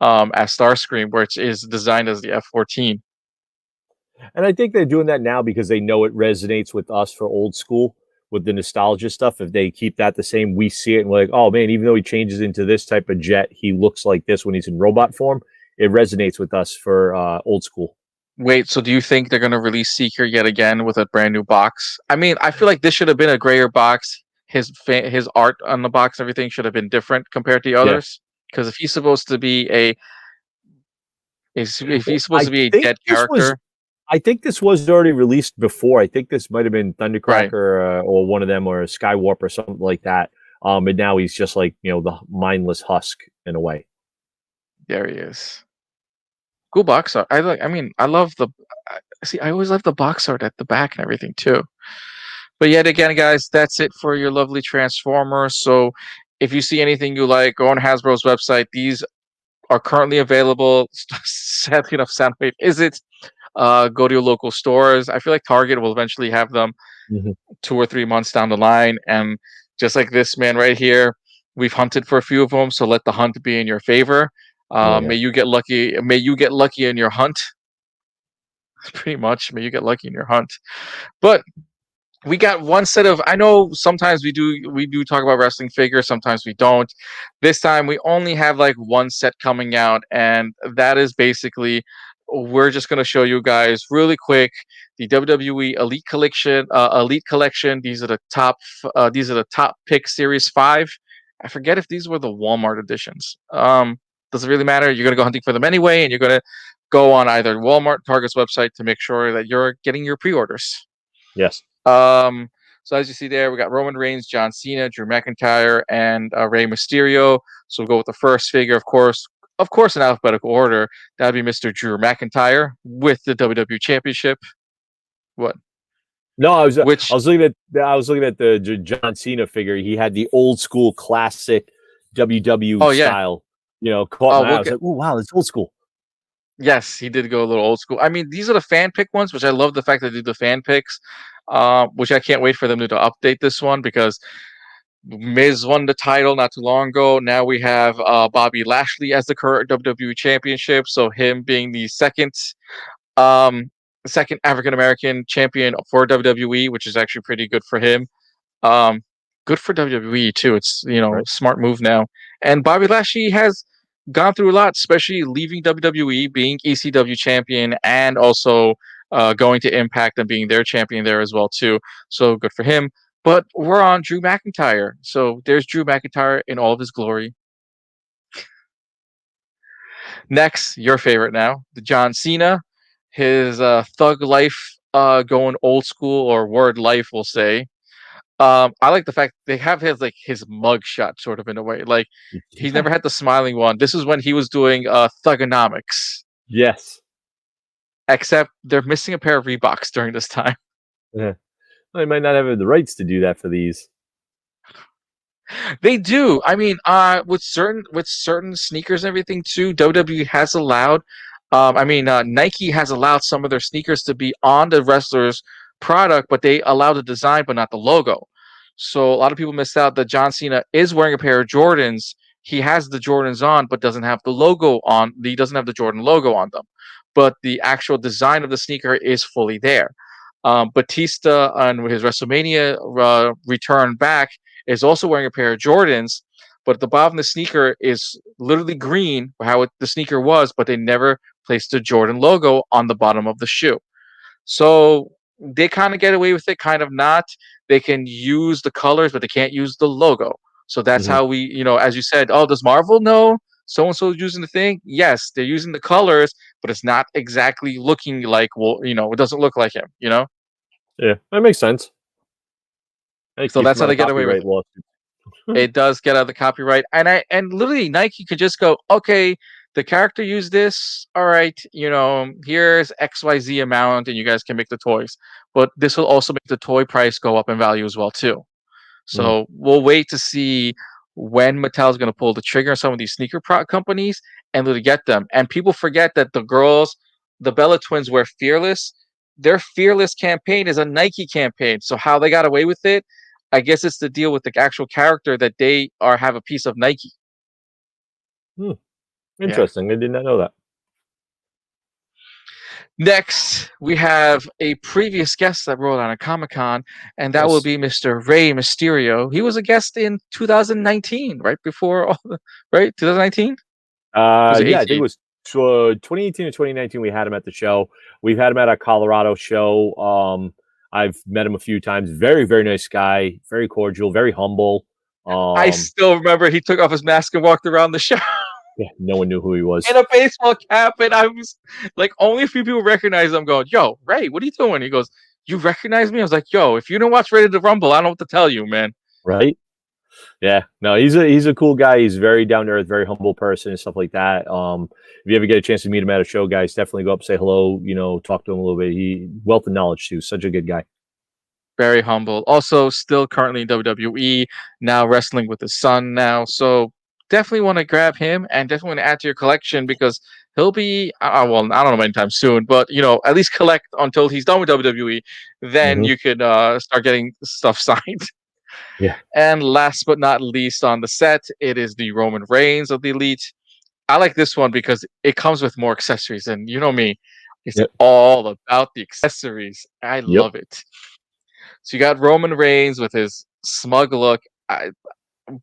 as Starscream, which is designed as the F-14. And I think they're doing that now because they know it resonates with us for old school with the nostalgia stuff. If they keep that the same, we see it and we're like, oh man, even though he changes into this type of jet, he looks like this when he's in robot form. It resonates with us for old school. Wait, so do you think they're going to release Seeker yet again with a brand new box? I mean, I feel like this should have been a grayer box. His art on the box, everything should have been different compared to the Yeah. others. Because if he's supposed to be if Well, he's supposed to be a dead character, I think this was already released before. I think this might have been right? Thundercracker or one of them or Skywarp or something like that. And now he's just like, the mindless husk in a way. There he is. Cool box art. I mean, I love the. See, I always love the box art at the back and everything too. But yet again, guys, that's it for your lovely Transformers. So, if you see anything you like, go on Hasbro's website. These are currently available. Sadly enough, Soundwave is it. Go to your local stores. I feel like Target will eventually have them Mm-hmm. 2 or 3 months down the line. And just like this man right here, we've hunted for a few of them. So let the hunt be in your favor. Oh yeah. May you get lucky. May you get lucky in your hunt. Pretty much. May you get lucky in your hunt. But we got one set of, I know sometimes we do talk about wrestling figures, sometimes we don't. This time we only have like one set coming out, and that is basically, we're just going to show you guys really quick the WWE Elite Collection. These are the top pick series 5. I forget if these were the Walmart editions. Doesn't really matter. You're going to go hunting for them anyway, and you're going to go on either Walmart, Target's website to make sure that you're getting your pre-orders. Yes. So as you see there, we got Roman Reigns, John Cena, Drew McIntyre, and Ray Mysterio. So we'll go with the first figure, of course, in alphabetical order. That would be Mr. Drew McIntyre with the WWE Championship. What? No, I Which? was looking at the John Cena figure. He had the old school classic WW Oh yeah. style. Caught Oh, my eye. I was like, oh wow, it's old school. Yes, he did go a little old school. I mean, these are the fan pick ones, which I love the fact that they do the fan picks. Which I can't wait for them to update this one because Miz won the title not too long ago. Now we have Bobby Lashley as the current WWE Championship. So him being the um, second African American champion for WWE, which is actually pretty good for him. Um, Good for WWE too. It's Right. smart move now. And Bobby Lashley has gone through a lot, especially leaving WWE, being ECW champion, and also going to Impact and being their champion there as well too. So good for him. But we're on Drew McIntyre. So there's Drew McIntyre in all of his glory. Next, your favorite now, the John Cena, his thug life, going old school or word life, we'll say. I like the fact they have his mug shot sort of in a way. Like he's Yeah. never had the smiling one. This is when he was doing Thugonomics, Yes. except they're missing a pair of Reeboks during this time. Yeah. They might not have the rights to do that for these. They do. I mean, with certain sneakers and everything too, WWE has allowed. Nike has allowed some of their sneakers to be on the wrestler's product, but they allow the design, but not the logo. So a lot of people missed out that John Cena is wearing a pair of Jordans. He has the Jordans on, but doesn't have the logo on. He doesn't have the Jordan logo on them, but the actual design of the sneaker is fully there. Batista on his WrestleMania return back is also wearing a pair of Jordans, but the bottom of the sneaker is literally green, the sneaker was, but they never placed the Jordan logo on the bottom of the shoe. So they kind of get away with it, kind of not. They can use the colors, but they can't use the logo. So that's Mhm. how we, as you said, oh, does Marvel know so and so is using the thing? Yes, they're using the colors, but it's not exactly looking like, well, it doesn't look like him. Yeah, that makes sense. That So keeps that's them how out they of get away with copyright it. lawsuits. It does get out of the copyright, and literally Nike could just go, okay, the character used this. All right, here's XYZ amount, and you guys can make the toys. But this will also make the toy price go up in value as well too. Mm. So we'll wait to see when Mattel's going to pull the trigger on some of these companies and really get them. And people forget that the Bella twins were fearless. Their fearless campaign is a Nike campaign. So how they got away with it, I guess it's to deal with the actual character that they have a piece of Nike. Mm. Yeah. Interesting. I did not know that. Next, we have a previous guest that wrote on a Comic Con, and that will Yes. be Mr. Ray Mysterio. He was a guest in 2019, right before all right? 2019? Was it Yeah, I think it 18? was 2018 or 2019. We had him at the show. We've had him at our Colorado show. I've met him a few times. Very, very nice guy. Very cordial. Very humble. I Um, still remember he took off his mask and walked around the show yeah, no one knew who he was. in a baseball cap, and I was like, only a few people recognized him. Going, "Yo, Ray, what are you doing?" He goes, "You recognize me?" I was like, "Yo, if you don't watch Ready to Rumble, I don't know what to tell you, man." Right? Yeah, no, he's a cool guy. He's very down to earth, very humble person and stuff like that. If you ever get a chance to meet him at a show, guys, definitely go up, say hello. Talk to him a little bit. He wealth of knowledge too. Such a good guy. Very humble. Also, still currently in WWE, now wrestling with his son now. So definitely want to grab him and definitely want to add to your collection because he'll be, well, I don't know anytime soon, but at least collect until he's done with WWE. Then Hmm. you could start getting stuff signed. Yeah, And last but not least on the set, it is the Roman Reigns of the Elite. I like this one because it comes with more accessories, and you know me, it's yep, all about the accessories. I yep. love it. So you got Roman Reigns with his smug look,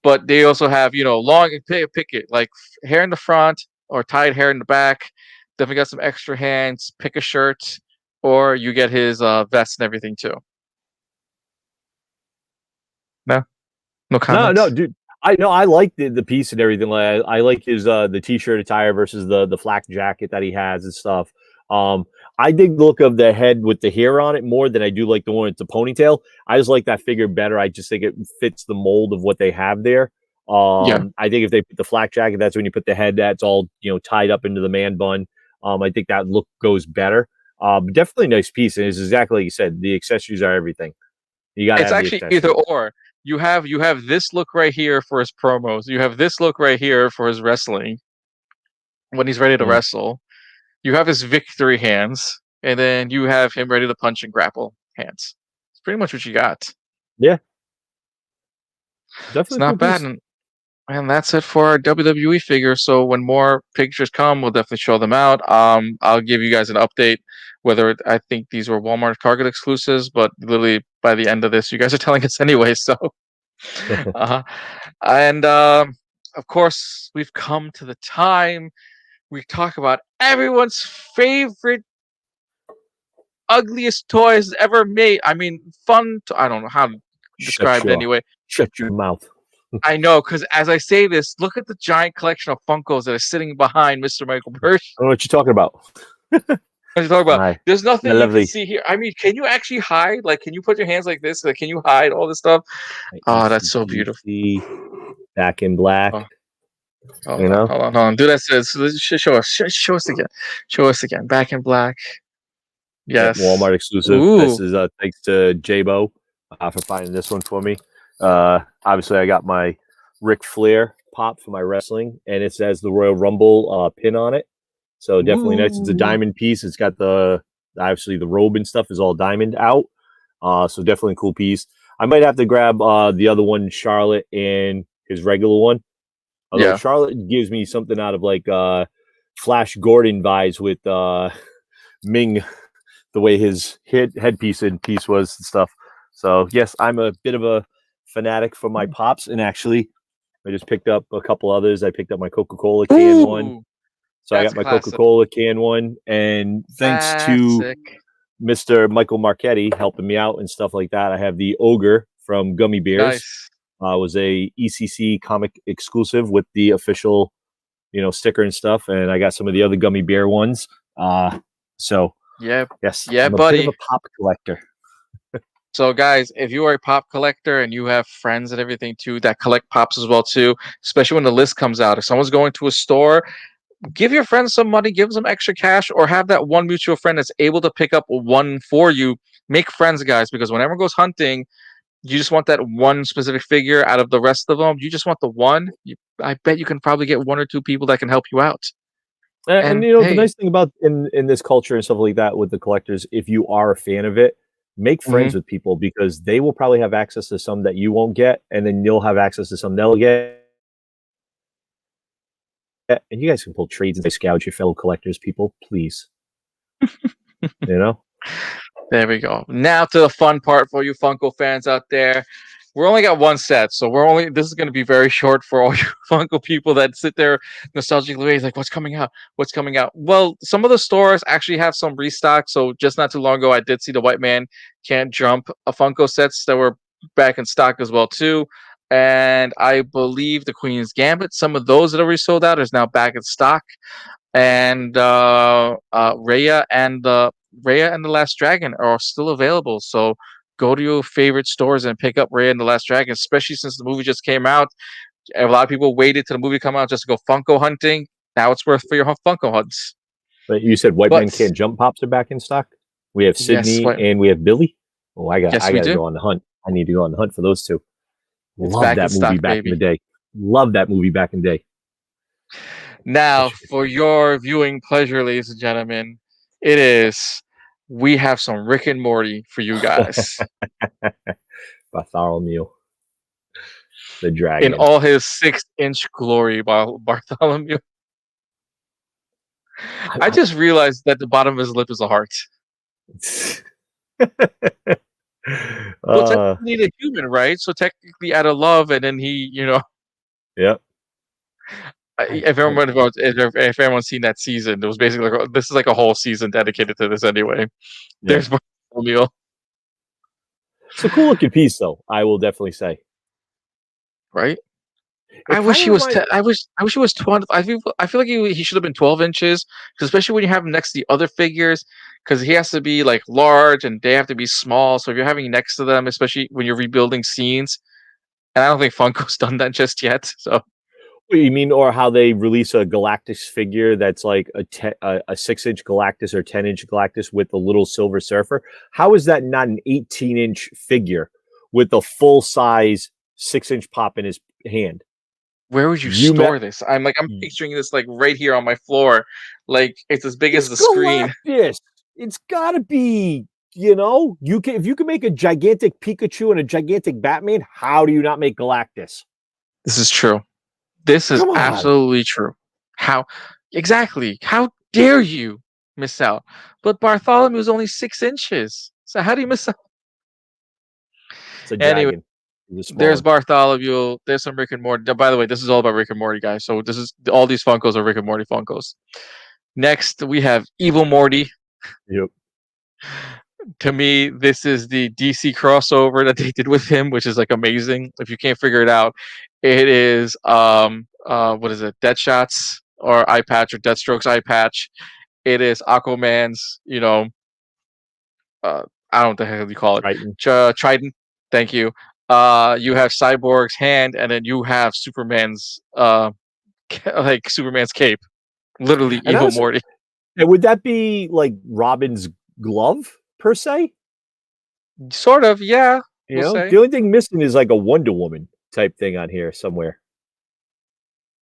but they also have long pick it like hair in the front or tied hair in the back. Definitely got some extra hands. Pick a shirt, or you get his vest and everything too. No, no No, no, comments. dude. I know I like the piece and everything. Like I like his the t-shirt attire versus the flak jacket that he has and stuff. Um, I dig the look of the head with the hair on it more than I do like the one with the ponytail. I just like that figure better. I just think it fits the mold of what they have there. Yeah, I think if they put the flak jacket, that's when you put the head that's all tied up into the man bun. I think that look goes better. But definitely a nice piece, and it's exactly like you said. The accessories are everything. You got to it's have the actually either accessories. or. You have this look right here for his promos. You have this look right here for his wrestling when he's ready to Mm, wrestle. you have his victory hands, and then you have him ready to punch and grapple hands. It's pretty much what you got. Yeah, It's definitely a cool not bad, piece. and that's it for our WWE figure. So when more pictures come, we'll definitely show them out. I'll give you guys an update whether I think these were Walmart Target exclusives, but literally by the end of this, you guys are telling us anyway. So, uh and of course, we've come to the time we talk about everyone's favorite ugliest toys ever made. I mean, I don't know how to describe it anyway. Shut your mouth. I know, because as I say this, look at the giant collection of Funkos that are sitting behind Mr. Michael Birch. I don't know what you're talking about. What you talking about? Hi. There's nothing you can Lovely. see here. I mean, can you actually hide? Like, can you put your hands like this? Like, can you hide all this stuff? Oh, that's so beautiful. Back in black. Oh, hold You on, know? hold on, hold on. Do that. Show us. Show us again. Show us again. Back in black. Yep, Yes. Walmart exclusive. Ooh. This is thanks to J-Bo for finding this one for me. Obviously, I got my Ric Flair pop for my wrestling, and it says the Royal Rumble pin on it. So definitely nice. It's a diamond piece. It's got obviously the robe and stuff is all diamond out. So definitely a cool piece. I might have to grab the other one, Charlotte, and his regular one. Although Charlotte gives me something out of like Flash Gordon vibes with Ming, the way his headpiece and piece was and stuff. So yes, I'm a bit of a fanatic for my pops, and actually, I just picked up a couple others. I picked up my Coca-Cola can one. So I got my Coca-Cola can one, and thanks to Mr. Michael Marchetti helping me out and stuff like that, I have the Ogre from Gummy Bears. Nice. Was a ECC comic exclusive with the official, sticker and stuff, and I got some of the other Gummy Bear ones. So yes, I'm a bit of a pop collector. So guys, if you are a pop collector and you have friends and everything too that collect pops as well too, especially when the list comes out, if someone's going to a store, give your friends some money, give them some extra cash, or have that one mutual friend that's able to pick up one for you. Make friends, guys, because when everyone goes hunting, you just want that one specific figure out of the rest of them. You just want the one. I bet you can probably get one or two people that can help you out. And the nice thing about in this culture and stuff like that with the collectors, if you are a fan of it, make friends with people, because they will probably have access to some that you won't get, and then you'll have access to some they'll get. And you guys can pull trades and scout your fellow collectors, people, please. There we go. Now to the fun part for you Funko fans out there. We're only got one set, so this is going to be very short for all you Funko people that sit there nostalgically like, what's coming out? What's coming out? Well, some of the stores actually have some restock. So just not too long ago, I did see the White Man Can't Jump Funko sets that were back in stock as well too. And I believe the Queen's Gambit, some of those that are resold out is now back in stock. And Raya and the Last Dragon are still available. So go to your favorite stores and pick up Raya and the Last Dragon, especially since the movie just came out. A lot of people waited till the movie come out just to go Funko hunting. Now it's worth for your Funko hunts. But you said White Man Can't Jump pops are back in stock. We have Sydney and we have Billy. Oh, I got to go on the hunt. I need to go on the hunt for those two. Love that movie back in the day. Love that movie back in the day. Now, for your viewing pleasure, ladies and gentlemen, we have some Rick and Morty for you guys. Bartholomew, the dragon. In all his 6-inch glory, Bartholomew. I just realized that the bottom of his lip is a heart. Well, technically he's a human, right? So technically out of love, and then he, Yep. If everyone's seen that season, there was basically this is like a whole season dedicated to this anyway. There's Bartholomew. It's a cool looking piece, though. I will definitely say. Right. I wish he was. I wish he was 12. I feel like he should have been 12 inches, especially when you have him next to the other figures, because he has to be like large and they have to be small. So if you're having next to them, especially when you're rebuilding scenes, and I don't think Funko's done that just yet. So. You mean, or how they release a Galactus figure that's like a 6-inch Galactus or 10-inch Galactus with a little Silver Surfer? How is that not an 18-inch figure with a full-size 6-inch pop in his hand? Where would you You store met. this? I'm picturing this like right here on my floor, like it's as big as It's the screen. Galactus. It's got to be. You can if you can make a gigantic Pikachu and a gigantic Batman. How do you not make Galactus? This is true. This is Come on, absolutely true. How exactly? How dare you miss out? But Bartholomew is only 6 inches. So how do you miss out? it's a Anyway, dragon. He's a there's smaller. Bartholomew. There's some Rick and Morty. By the way, this is all about Rick and Morty, guys. So this is all these Funkos are Rick and Morty Funkos. Next, we have Evil Morty. Yep. To me, this is the DC crossover that they did with him, which is like amazing. If you can't figure it out, it is what is it? Deadshots or eye patch or Deathstroke's eye patch. It is Aquaman's, I don't know what the hell you call it. Triton. Trident. Thank you. You have Cyborg's hand, and then you have Superman's like Superman's cape. Literally And Evil honestly, Morty. and would that be like Robin's glove per se? Sort of, yeah. We'll The say. only thing missing is like a Wonder Woman type thing on here somewhere.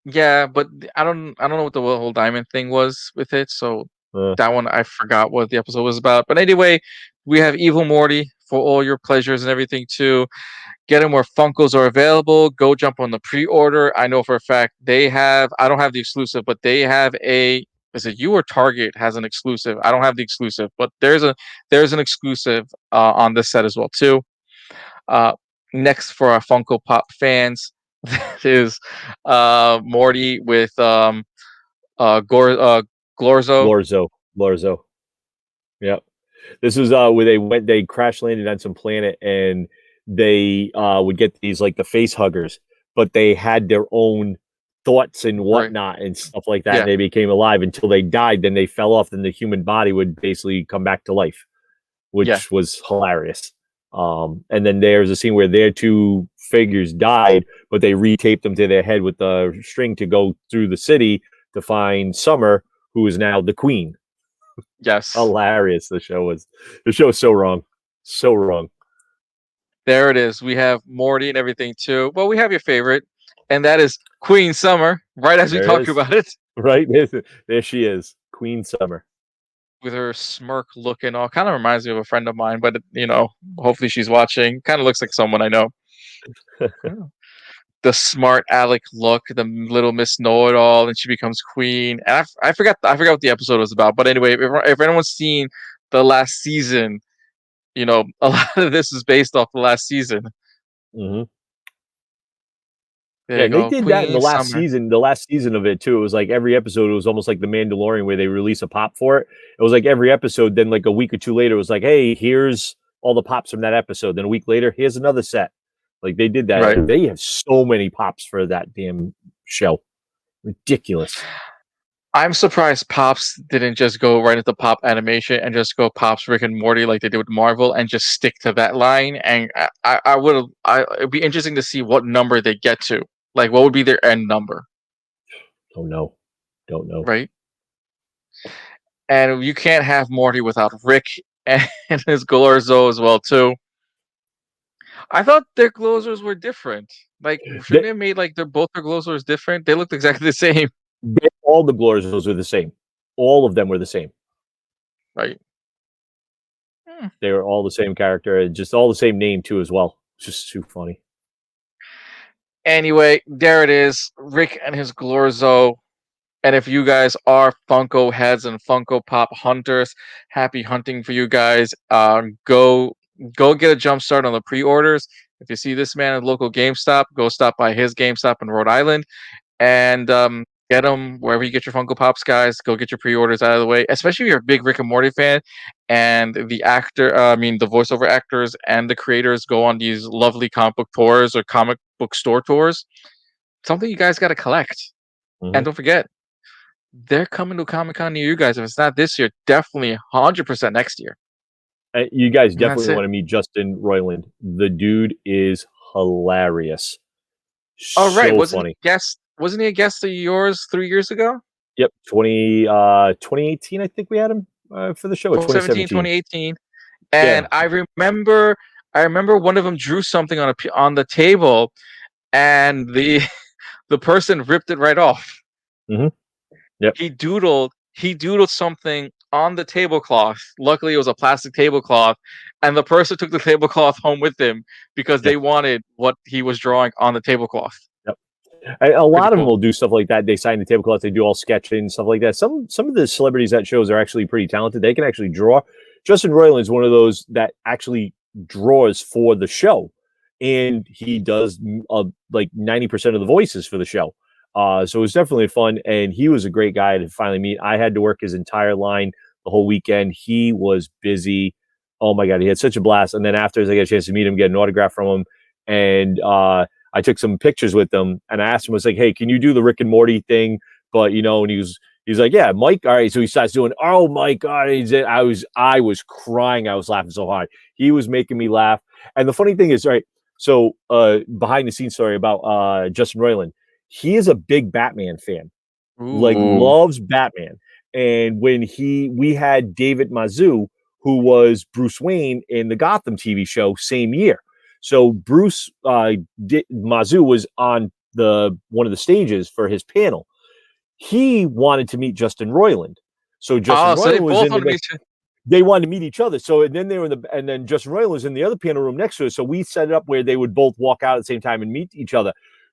Yeah, but I don't know what the whole diamond thing was with it, so Uh, that one I forgot what the episode was about. But anyway, we have Evil Morty for all your pleasures and everything too. Get them where Funkos are available. Go jump on the pre-order. I know for a fact they have. I don't have the exclusive, but they have a. Is it you or Target has an exclusive? I don't have the exclusive, but there's an exclusive on this set as well too. Uh, Next for our Funko Pop fans, that is Morty with Glorzo. Glorzo. Yep. This is where they crash landed on some planet and they would get these like the face huggers, but they had their own thoughts and Right. whatnot and stuff like that. Yeah. And they became alive until they died. Then they fell off. Then the human body would basically come back to life, Yeah. which was hilarious. And then there's a scene where their two figures died, but they retaped them to their head with the string to go through the city to find Summer, who is now the queen. Yes. Hilarious. The show is so wrong. So wrong. There it is. We have Morty and everything too. Well, we have your favorite, and that is Queen Summer. Right as we There it talk is. about it, Right? There she is. Queen Summer. with her smirk look and all, kind of reminds me of a friend of mine. But hopefully she's watching. Kind of looks like someone I know. Yeah. The smart Alec look, the little Miss Know It All, and she becomes queen. And I forgot what the episode was about. But anyway, if anyone's seen the last season, a lot of this is based off the last season. Mm-hmm. There Yeah, you and they go, did that in the Queen last Summer. season. The last season of it too. It was like every episode. It was almost like the Mandalorian, where they release a pop for it. It was like every episode. Then like a week or two later, it was like, hey, here's all the pops from that episode. Then a week later, here's another set. Like they did that. Right. They have so many pops for that damn show. Ridiculous. I'm surprised Pops didn't just go right into Pop animation and just go Pops Rick and Morty like they did with Marvel and just stick to that line. And it'd be interesting to see what number they get to. Like, what would be their end number? Don't know. Right. And you can't have Morty without Rick and his Glorzo as well too. I thought their Glozers were different. Like, shouldn't they have made like their Glozers different? They looked exactly the same. All the Glorsos were the same. All of them were the same. Right. They were all the same character, and just all the same name too, as well. It's just too funny. Anyway, there it is. Rick and his Glorzo. And if you guys are Funko heads and Funko Pop hunters, happy hunting for you guys. Go get a jump start on the pre-orders. If you see this man at local GameStop, go stop by his GameStop in Rhode Island and get them wherever you get your Funko Pops, guys. Go get your pre-orders out of the way, especially if you're a big Rick and Morty fan and the voiceover actors and the creators go on these lovely comic book tours or comic book store tours. Something you guys got to collect. Mm-hmm. And don't forget, they're coming to Comic-Con near you guys. If it's not this year, definitely 100% next year. You guys definitely want to meet Justin Roiland. The dude is hilarious. Oh, right. Funny. Wasn't he a guest of yours 3 years ago? Yep. 2018, I think we had him for the show. 2018. And yeah. I remember one of them drew something on the table, and the the person ripped it right off. Mm-hmm. Yep. He doodled something on the tablecloth. Luckily, it was a plastic tablecloth, and the person took the tablecloth home with them because Yeah. they wanted what he was drawing on the tablecloth. Yep. A Pretty lot of them cool. will do stuff like that. They sign the tablecloth. They do all sketching stuff like that. Some of the celebrities that shows are actually pretty talented. They can actually draw. Justin Roiland is one of those that actually draws for the show, and he does like 90% of the voices for the show. So it was definitely fun, and he was a great guy to finally meet. I had to work his entire line the whole weekend. He was busy. Oh my god, he had such a blast. And then after, I got a chance to meet him, get an autograph from him, and I took some pictures with them, and I asked him, I was like, "Hey, can you do the Rick and Morty thing?" But and he's like, "Yeah, Mike." All right, so he starts doing, "Oh my god!" I was crying. I was laughing so hard. He was making me laugh. And the funny thing is, right? So behind the scenes story about Justin Roiland, he is a big Batman fan, like Ooh. loves Batman. And when we had David Mazoux, who was Bruce Wayne in the Gotham TV show, same year. So Bruce Mazu was on the one of the stages for his panel. He wanted to meet Justin Roiland. So Justin Oh, so they Roiland was both in the want to next. meet you. They wanted to meet each other. So and then they were and then Justin Roiland was in the other panel room next to us. So we set it up where they would both walk out at the same time and meet each other.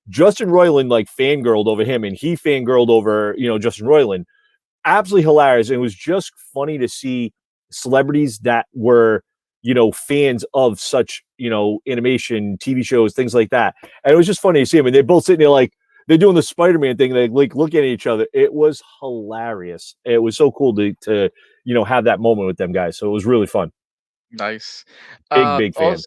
Justin Roiland like fangirled over him, and he fangirled over Justin Roiland. Absolutely hilarious. It was just funny to see celebrities that were fans of such animation TV shows, things like that. And it was just funny to see them, and they're both sitting there like they're doing the Spider-Man thing. They like looking at each other. It was hilarious. It was so cool to have that moment with them guys. So it was really fun. Nice. Big fan.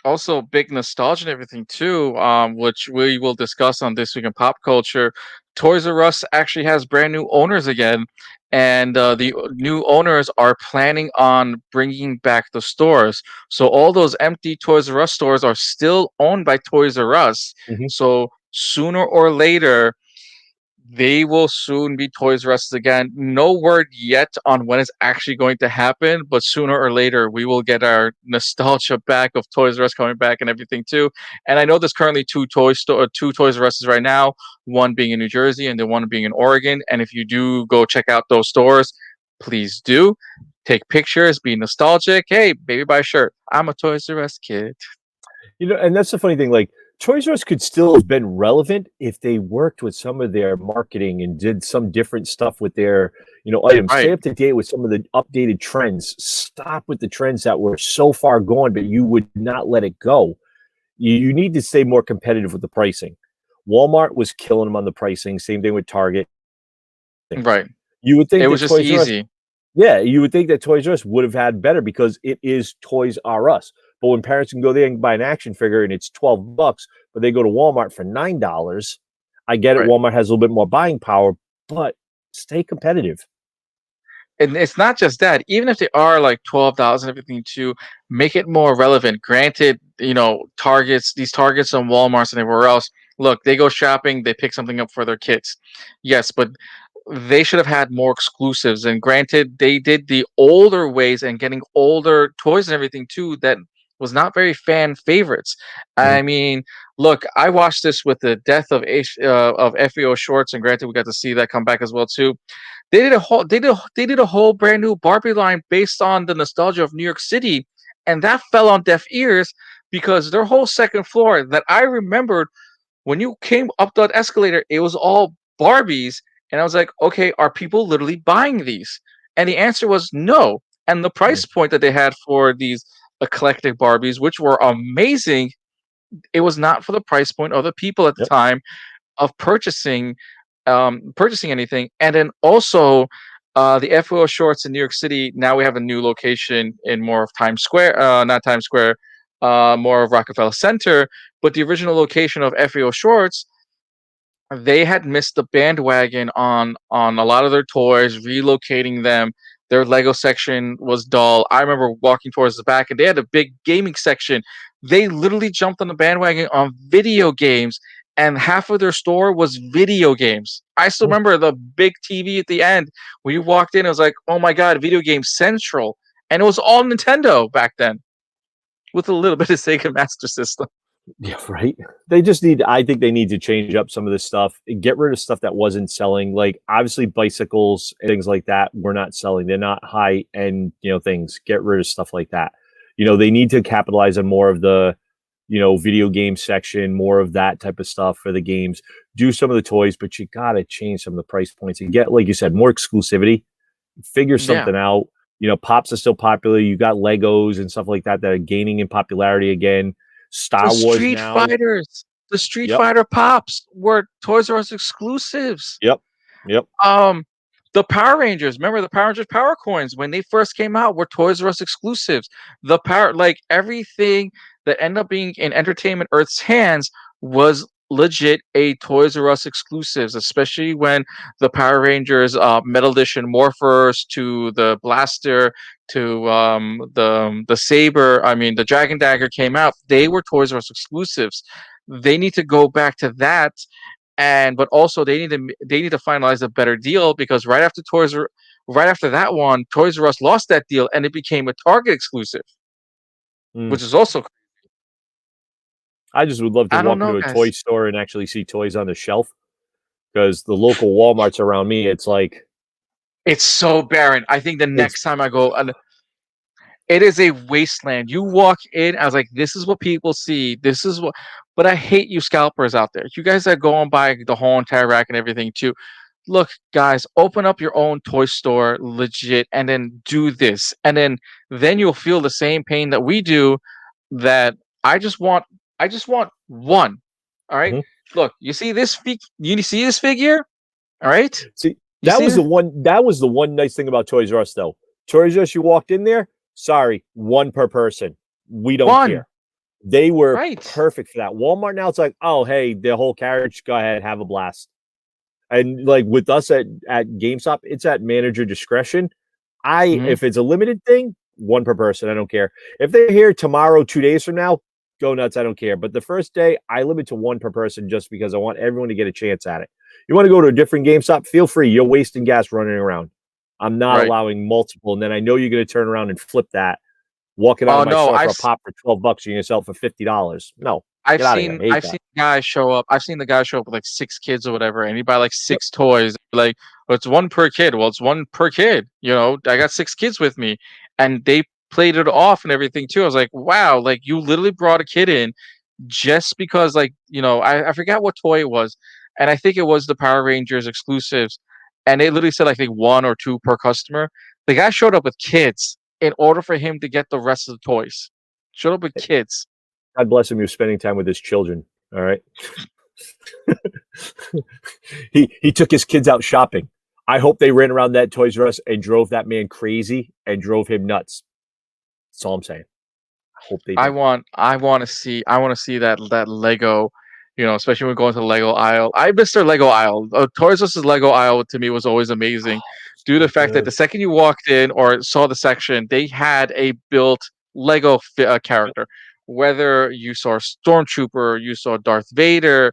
Also big nostalgia and everything too, which we will discuss on This Week in Pop Culture. Toys R Us actually has brand new owners again, and the new owners are planning on bringing back the stores. So all those empty Toys R Us stores are still owned by Toys R Us. Mhm. So sooner or later, they will soon be Toys R Us again. No word yet on when it's actually going to happen, but sooner or later we will get our nostalgia back of Toys R Us coming back and everything too. And I know there's currently two Toys R Us's right now, one being in New Jersey and the one being in Oregon. And if you do go check out those stores, please do take pictures, be nostalgic. Hey, baby, buy a shirt. I'm a Toys R Us kid. And that's the funny thing. Like Toys R Us could still have been relevant if they worked with some of their marketing and did some different stuff with their, items. Stay Right, up to date with some of the updated trends. Stop with the trends that were so far gone, but you would not let it go. You need to stay more competitive with the pricing. Walmart was killing them on the pricing. Same thing with Target. right. You would It think was that just Toys R Us easy. Yeah, you would think that Toys R Us would have had better because it is Toys R Us. But when parents can go there and buy an action figure and it's $12, but they go to Walmart for $9, I get it. Right. Walmart has a little bit more buying power, but stay competitive. And it's not just that. Even if they are like $12 and everything to make it more relevant. Granted, these Targets and Walmarts and everywhere else. Look, they go shopping, they pick something up for their kids. Yes, but they should have had more exclusives. And granted, they did the older ways and getting older toys and everything too that was not very fan favorites. Mhm. I mean, look, I watched this with the death of FEO Shorts, and granted, we got to see that come back as well too. They did a whole brand new Barbie line based on the nostalgia of New York City, and that fell on deaf ears because their whole second floor that I remembered when you came up that escalator, it was all Barbies, and I was like, okay, are people literally buying these? And the answer was no. And the Mhm. price point that they had for these eclectic Barbies, which were amazing, it was not for the price point of the people at the Yep. time of purchasing anything. And then also the FO Shorts in New York City. Now we have a new location in more of Times Square, not Times Square, more of Rockefeller Center. But the original location of FAO Shorts, they had missed the bandwagon on a lot of their toys, relocating them. Their Lego section was dull. I remember walking towards the back, and they had a big gaming section. They literally jumped on the bandwagon on video games, and half of their store was video games. I still Mhm. remember the big TV at the end. When you walked in, it was like, oh my god, video game central, and it was all Nintendo back then, with a little bit of Sega Master System. Yeah, right. They just need. I think they need to change up some of this stuff and get rid of stuff that wasn't selling. Like obviously bicycles and things like that were not selling. They're not high end, things. Get rid of stuff like that. They need to capitalize on more of the, video game section, more of that type of stuff for the games. Do some of the toys, but you gotta change some of the price points and get, like you said, more exclusivity. Figure Yeah. something out. Pops are still popular. You got Legos and stuff like that that are gaining in popularity again. The Star Wars Street now. Fighters, the Street Yep. Fighter Pops were Toys R Us exclusives. Yep. Yep. Um, the Power Rangers, remember the Power Rangers Power Coins when they first came out were Toys R Us exclusives. The power, like everything that ended up being in Entertainment Earth's hands was legit a Toys R Us exclusives, especially when the Power Rangers Metal Edition Morphers to the Blaster to the Saber, I mean the Dragon Dagger came out. They were Toys R Us exclusives. They need to go back to that, and but also they need to finalize a better deal because right after that one, Toys R Us lost that deal and it became a Target exclusive, Mm. which is also I just would love to I don't walk know, into a toy guys. store and actually see toys on the shelf because the local Walmarts around me, it's like It's so barren. I think the it's next time I go, and it is a wasteland. You walk in, I was like, this is what people see. This is what, but I hate you scalpers out there. You guys that go and buy the whole entire rack and everything too. Look, guys, open up your own toy store, legit, and then do this, and then you'll feel the same pain that we do. That I just want, I just want one. All right, Mhm. look, you see this figure? All right, See, you see it? that was the one nice thing about Toys R Us though. Toys R Us, you walked in there, sorry, one per person. We don't One, care. They were right? perfect for that. Walmart now it's like, oh hey, the whole carriage, go ahead, have a blast. And like with us at GameStop, it's at manager discretion. Hmm. If it's a limited thing, one per person. I don't care. If they're here tomorrow, 2 days from now, go nuts. I don't care. But the first day, I limit to one per person just because I want everyone to get a chance at it. You want to go to a different GameStop? Feel free. You're wasting gas running around. I'm not Right. allowing multiple. And then I know you're going to turn around and flip that, walking out Oh of my no, store for a pop for $12. You're going to sell it for $50. No, get out of here. I hate I've that. seen guys show up. I've seen the guy show up with like six kids or whatever, and he buy like six toys. Like, well, it's one per kid. Well, it's one per kid. I got six kids with me, and they played it off and everything too. I was like, wow, like you literally brought a kid in just because, like, I forgot what toy it was, and I think it was the Power Rangers exclusives, and they literally said like one or two per customer. The guy showed up with kids in order for him to get the rest of the toys. Showed up with kids. God bless him. You're spending time with his children. All right. He took his kids out shopping. I hope they ran around that Toys R Us and drove that man crazy and drove him nuts. That's all I'm saying. I hope they did. I want to see that Lego, especially when we go into the Lego aisle. I miss their Lego aisle. Toys R Us' Lego aisle to me was always amazing, due to the So fact that good. the second you walked in or saw the section, they had a built Lego character. Whether you saw Stormtrooper, you saw Darth Vader.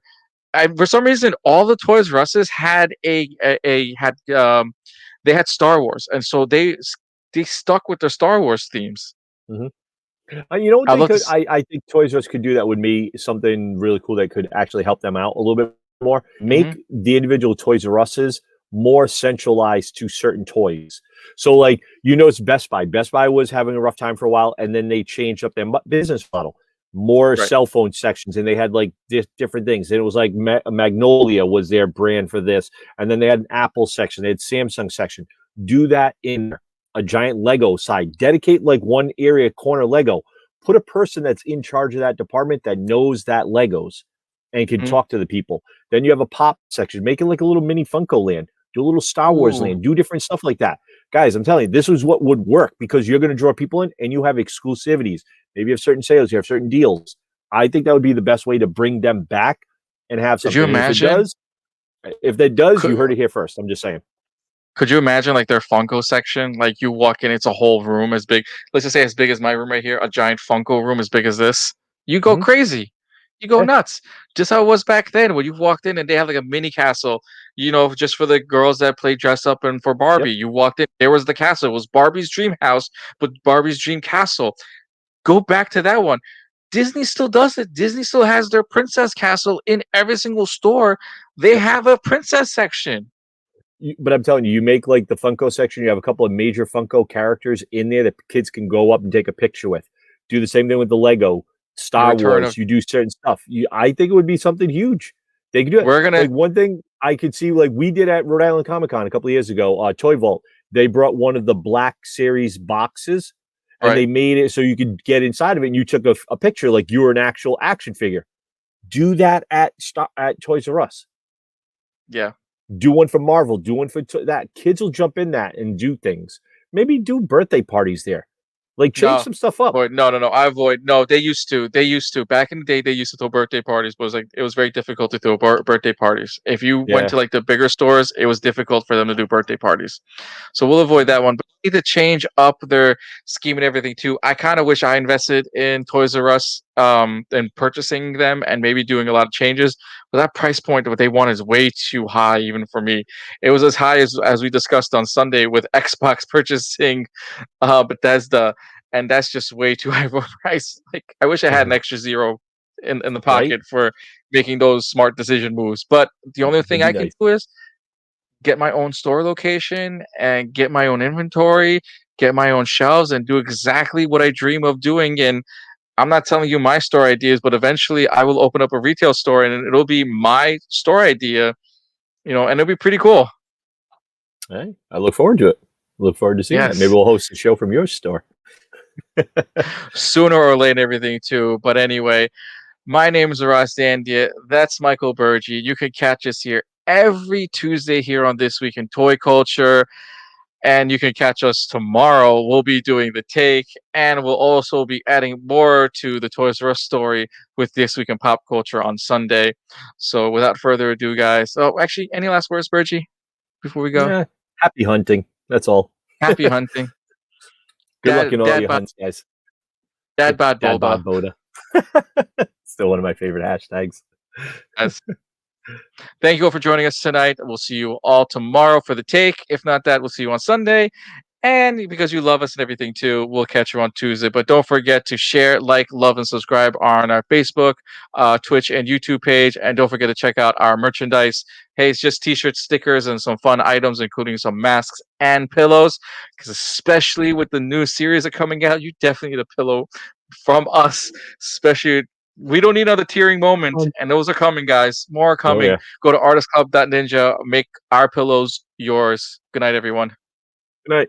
For some reason, all the Toys R Us's had they had Star Wars, and so they stuck with their Star Wars themes. Mhm. You know what I they love to. could? I think Toys R Us could do that would be something really cool that could actually help them out a little bit more. Hmm. Make the individual Toys R Us's more centralized to certain toys. So, like, it's Best Buy. Best Buy was having a rough time for a while, and then they changed up their business model. More Right. cell phone sections, and they had like different things. And it was like Magnolia was their brand for this, and then they had an Apple section, they had Samsung section. Do that in a giant Lego side. Dedicate like one area corner Lego. Put a person that's in charge of that department that knows that Legos and can Mhm. talk to the people. Then you have a pop section. Make it like a little mini Funko land. Do a little Star Wars Ooh. land. Do different stuff like that. Guys, I'm telling you, this is what would work because you're going to draw people in and you have exclusivities. Maybe you have certain sales, you have certain deals. I think that would be the best way to bring them back and have Could you something. And imagine? if that does, Could you heard it here first. I'm just saying. could you imagine like their Funko section? Like you walk in, it's a whole room as big. Let's just say as big as my room right here, a giant Funko room as big as this. You go Mhm. crazy. You go Yeah. nuts. Just how it was back then when you walked in and they had like a mini castle, just for the girls that play dress up and for Yep. Barbie. You walked in, there was the castle. It was Barbie's dream house, but Barbie's dream castle. Go back to that one. Disney still does it. Disney still has their princess castle in every single store. They have a princess section. But I'm telling you, you make like the Funko section, you have a couple of major Funko characters in there that kids can go up and take a picture with. Do the same thing with the Lego, The Star return Wars. of You do certain stuff. I think it would be something huge. They could do it. we're gonna Like one thing I could see, like we did at Rhode Island Comic Con a couple of years ago, Toy Vault. They brought one of the Black Series boxes, and right. they made it so you could get inside of it, and you took a picture like you were an actual action figure. Do that at Toys R Us. Yeah. Do one for Marvel. Do one for that. Kids will jump in that and do things. Maybe do birthday parties there. Like change No. some stuff up. Avoid. No, no, no. I avoid. No, they used to. They used to. Back in the day, they used to throw birthday parties, but it was very difficult to throw birthday parties. If you went Yeah. to like the bigger stores, it was difficult for them to do birthday parties. So we'll avoid that one. But we need to change up their scheme and everything too. I kind of wish I invested in Toys R Us and purchasing them and maybe doing a lot of changes. But that price point of what they want is way too high, even for me. It was as high as we discussed on Sunday with Xbox purchasing Bethesda, and that's just way too high of a price. Like, I wish I had an extra zero in the Right? pocket for making those smart decision moves. But the only thing It'd be I can nice. do is get my own store location and get my own inventory, get my own shelves, and do exactly what I dream of doing. And I'm not telling you my store ideas, but eventually I will open up a retail store and it'll be my store idea, and it'll be pretty cool. Hey, I look forward to it. Look forward to seeing that. Maybe Yes. we'll host a show from your store. Sooner or later, everything too. But anyway, my name is Ross Dandia. That's Michael Burgi. You can catch us here every Tuesday here on This Week in Toy Culture. And you can catch us tomorrow. We'll be doing the take, and we'll also be adding more to the Toys R Us story with This Week in Pop Culture on Sunday. So without further ado, guys. Oh, actually, any last words, Burgi, before we go? Yeah. Happy hunting. That's all. Happy hunting. Good luck in all Dad your bod, hunts, guys. dad bod Dad boba. bod Boda. Still one of my favorite hashtags. Yes. Thank you all for joining us tonight. We'll see you all tomorrow for the take. If not that, we'll see you on Sunday. And because you love us and everything too, we'll catch you on Tuesday. But don't forget to share, like, love, and subscribe on our Facebook, Twitch, and YouTube page. And don't forget to check out our merchandise. Hey, it's just t-shirts, stickers, and some fun items, including some masks and pillows. Because especially with the new series that are coming out, you definitely need a pillow from us. Especially, we don't need another tearing moment. And those are coming, guys. More are Oh coming. yeah. Go to artistclub.ninja. Make our pillows yours. Good night, everyone. Good night.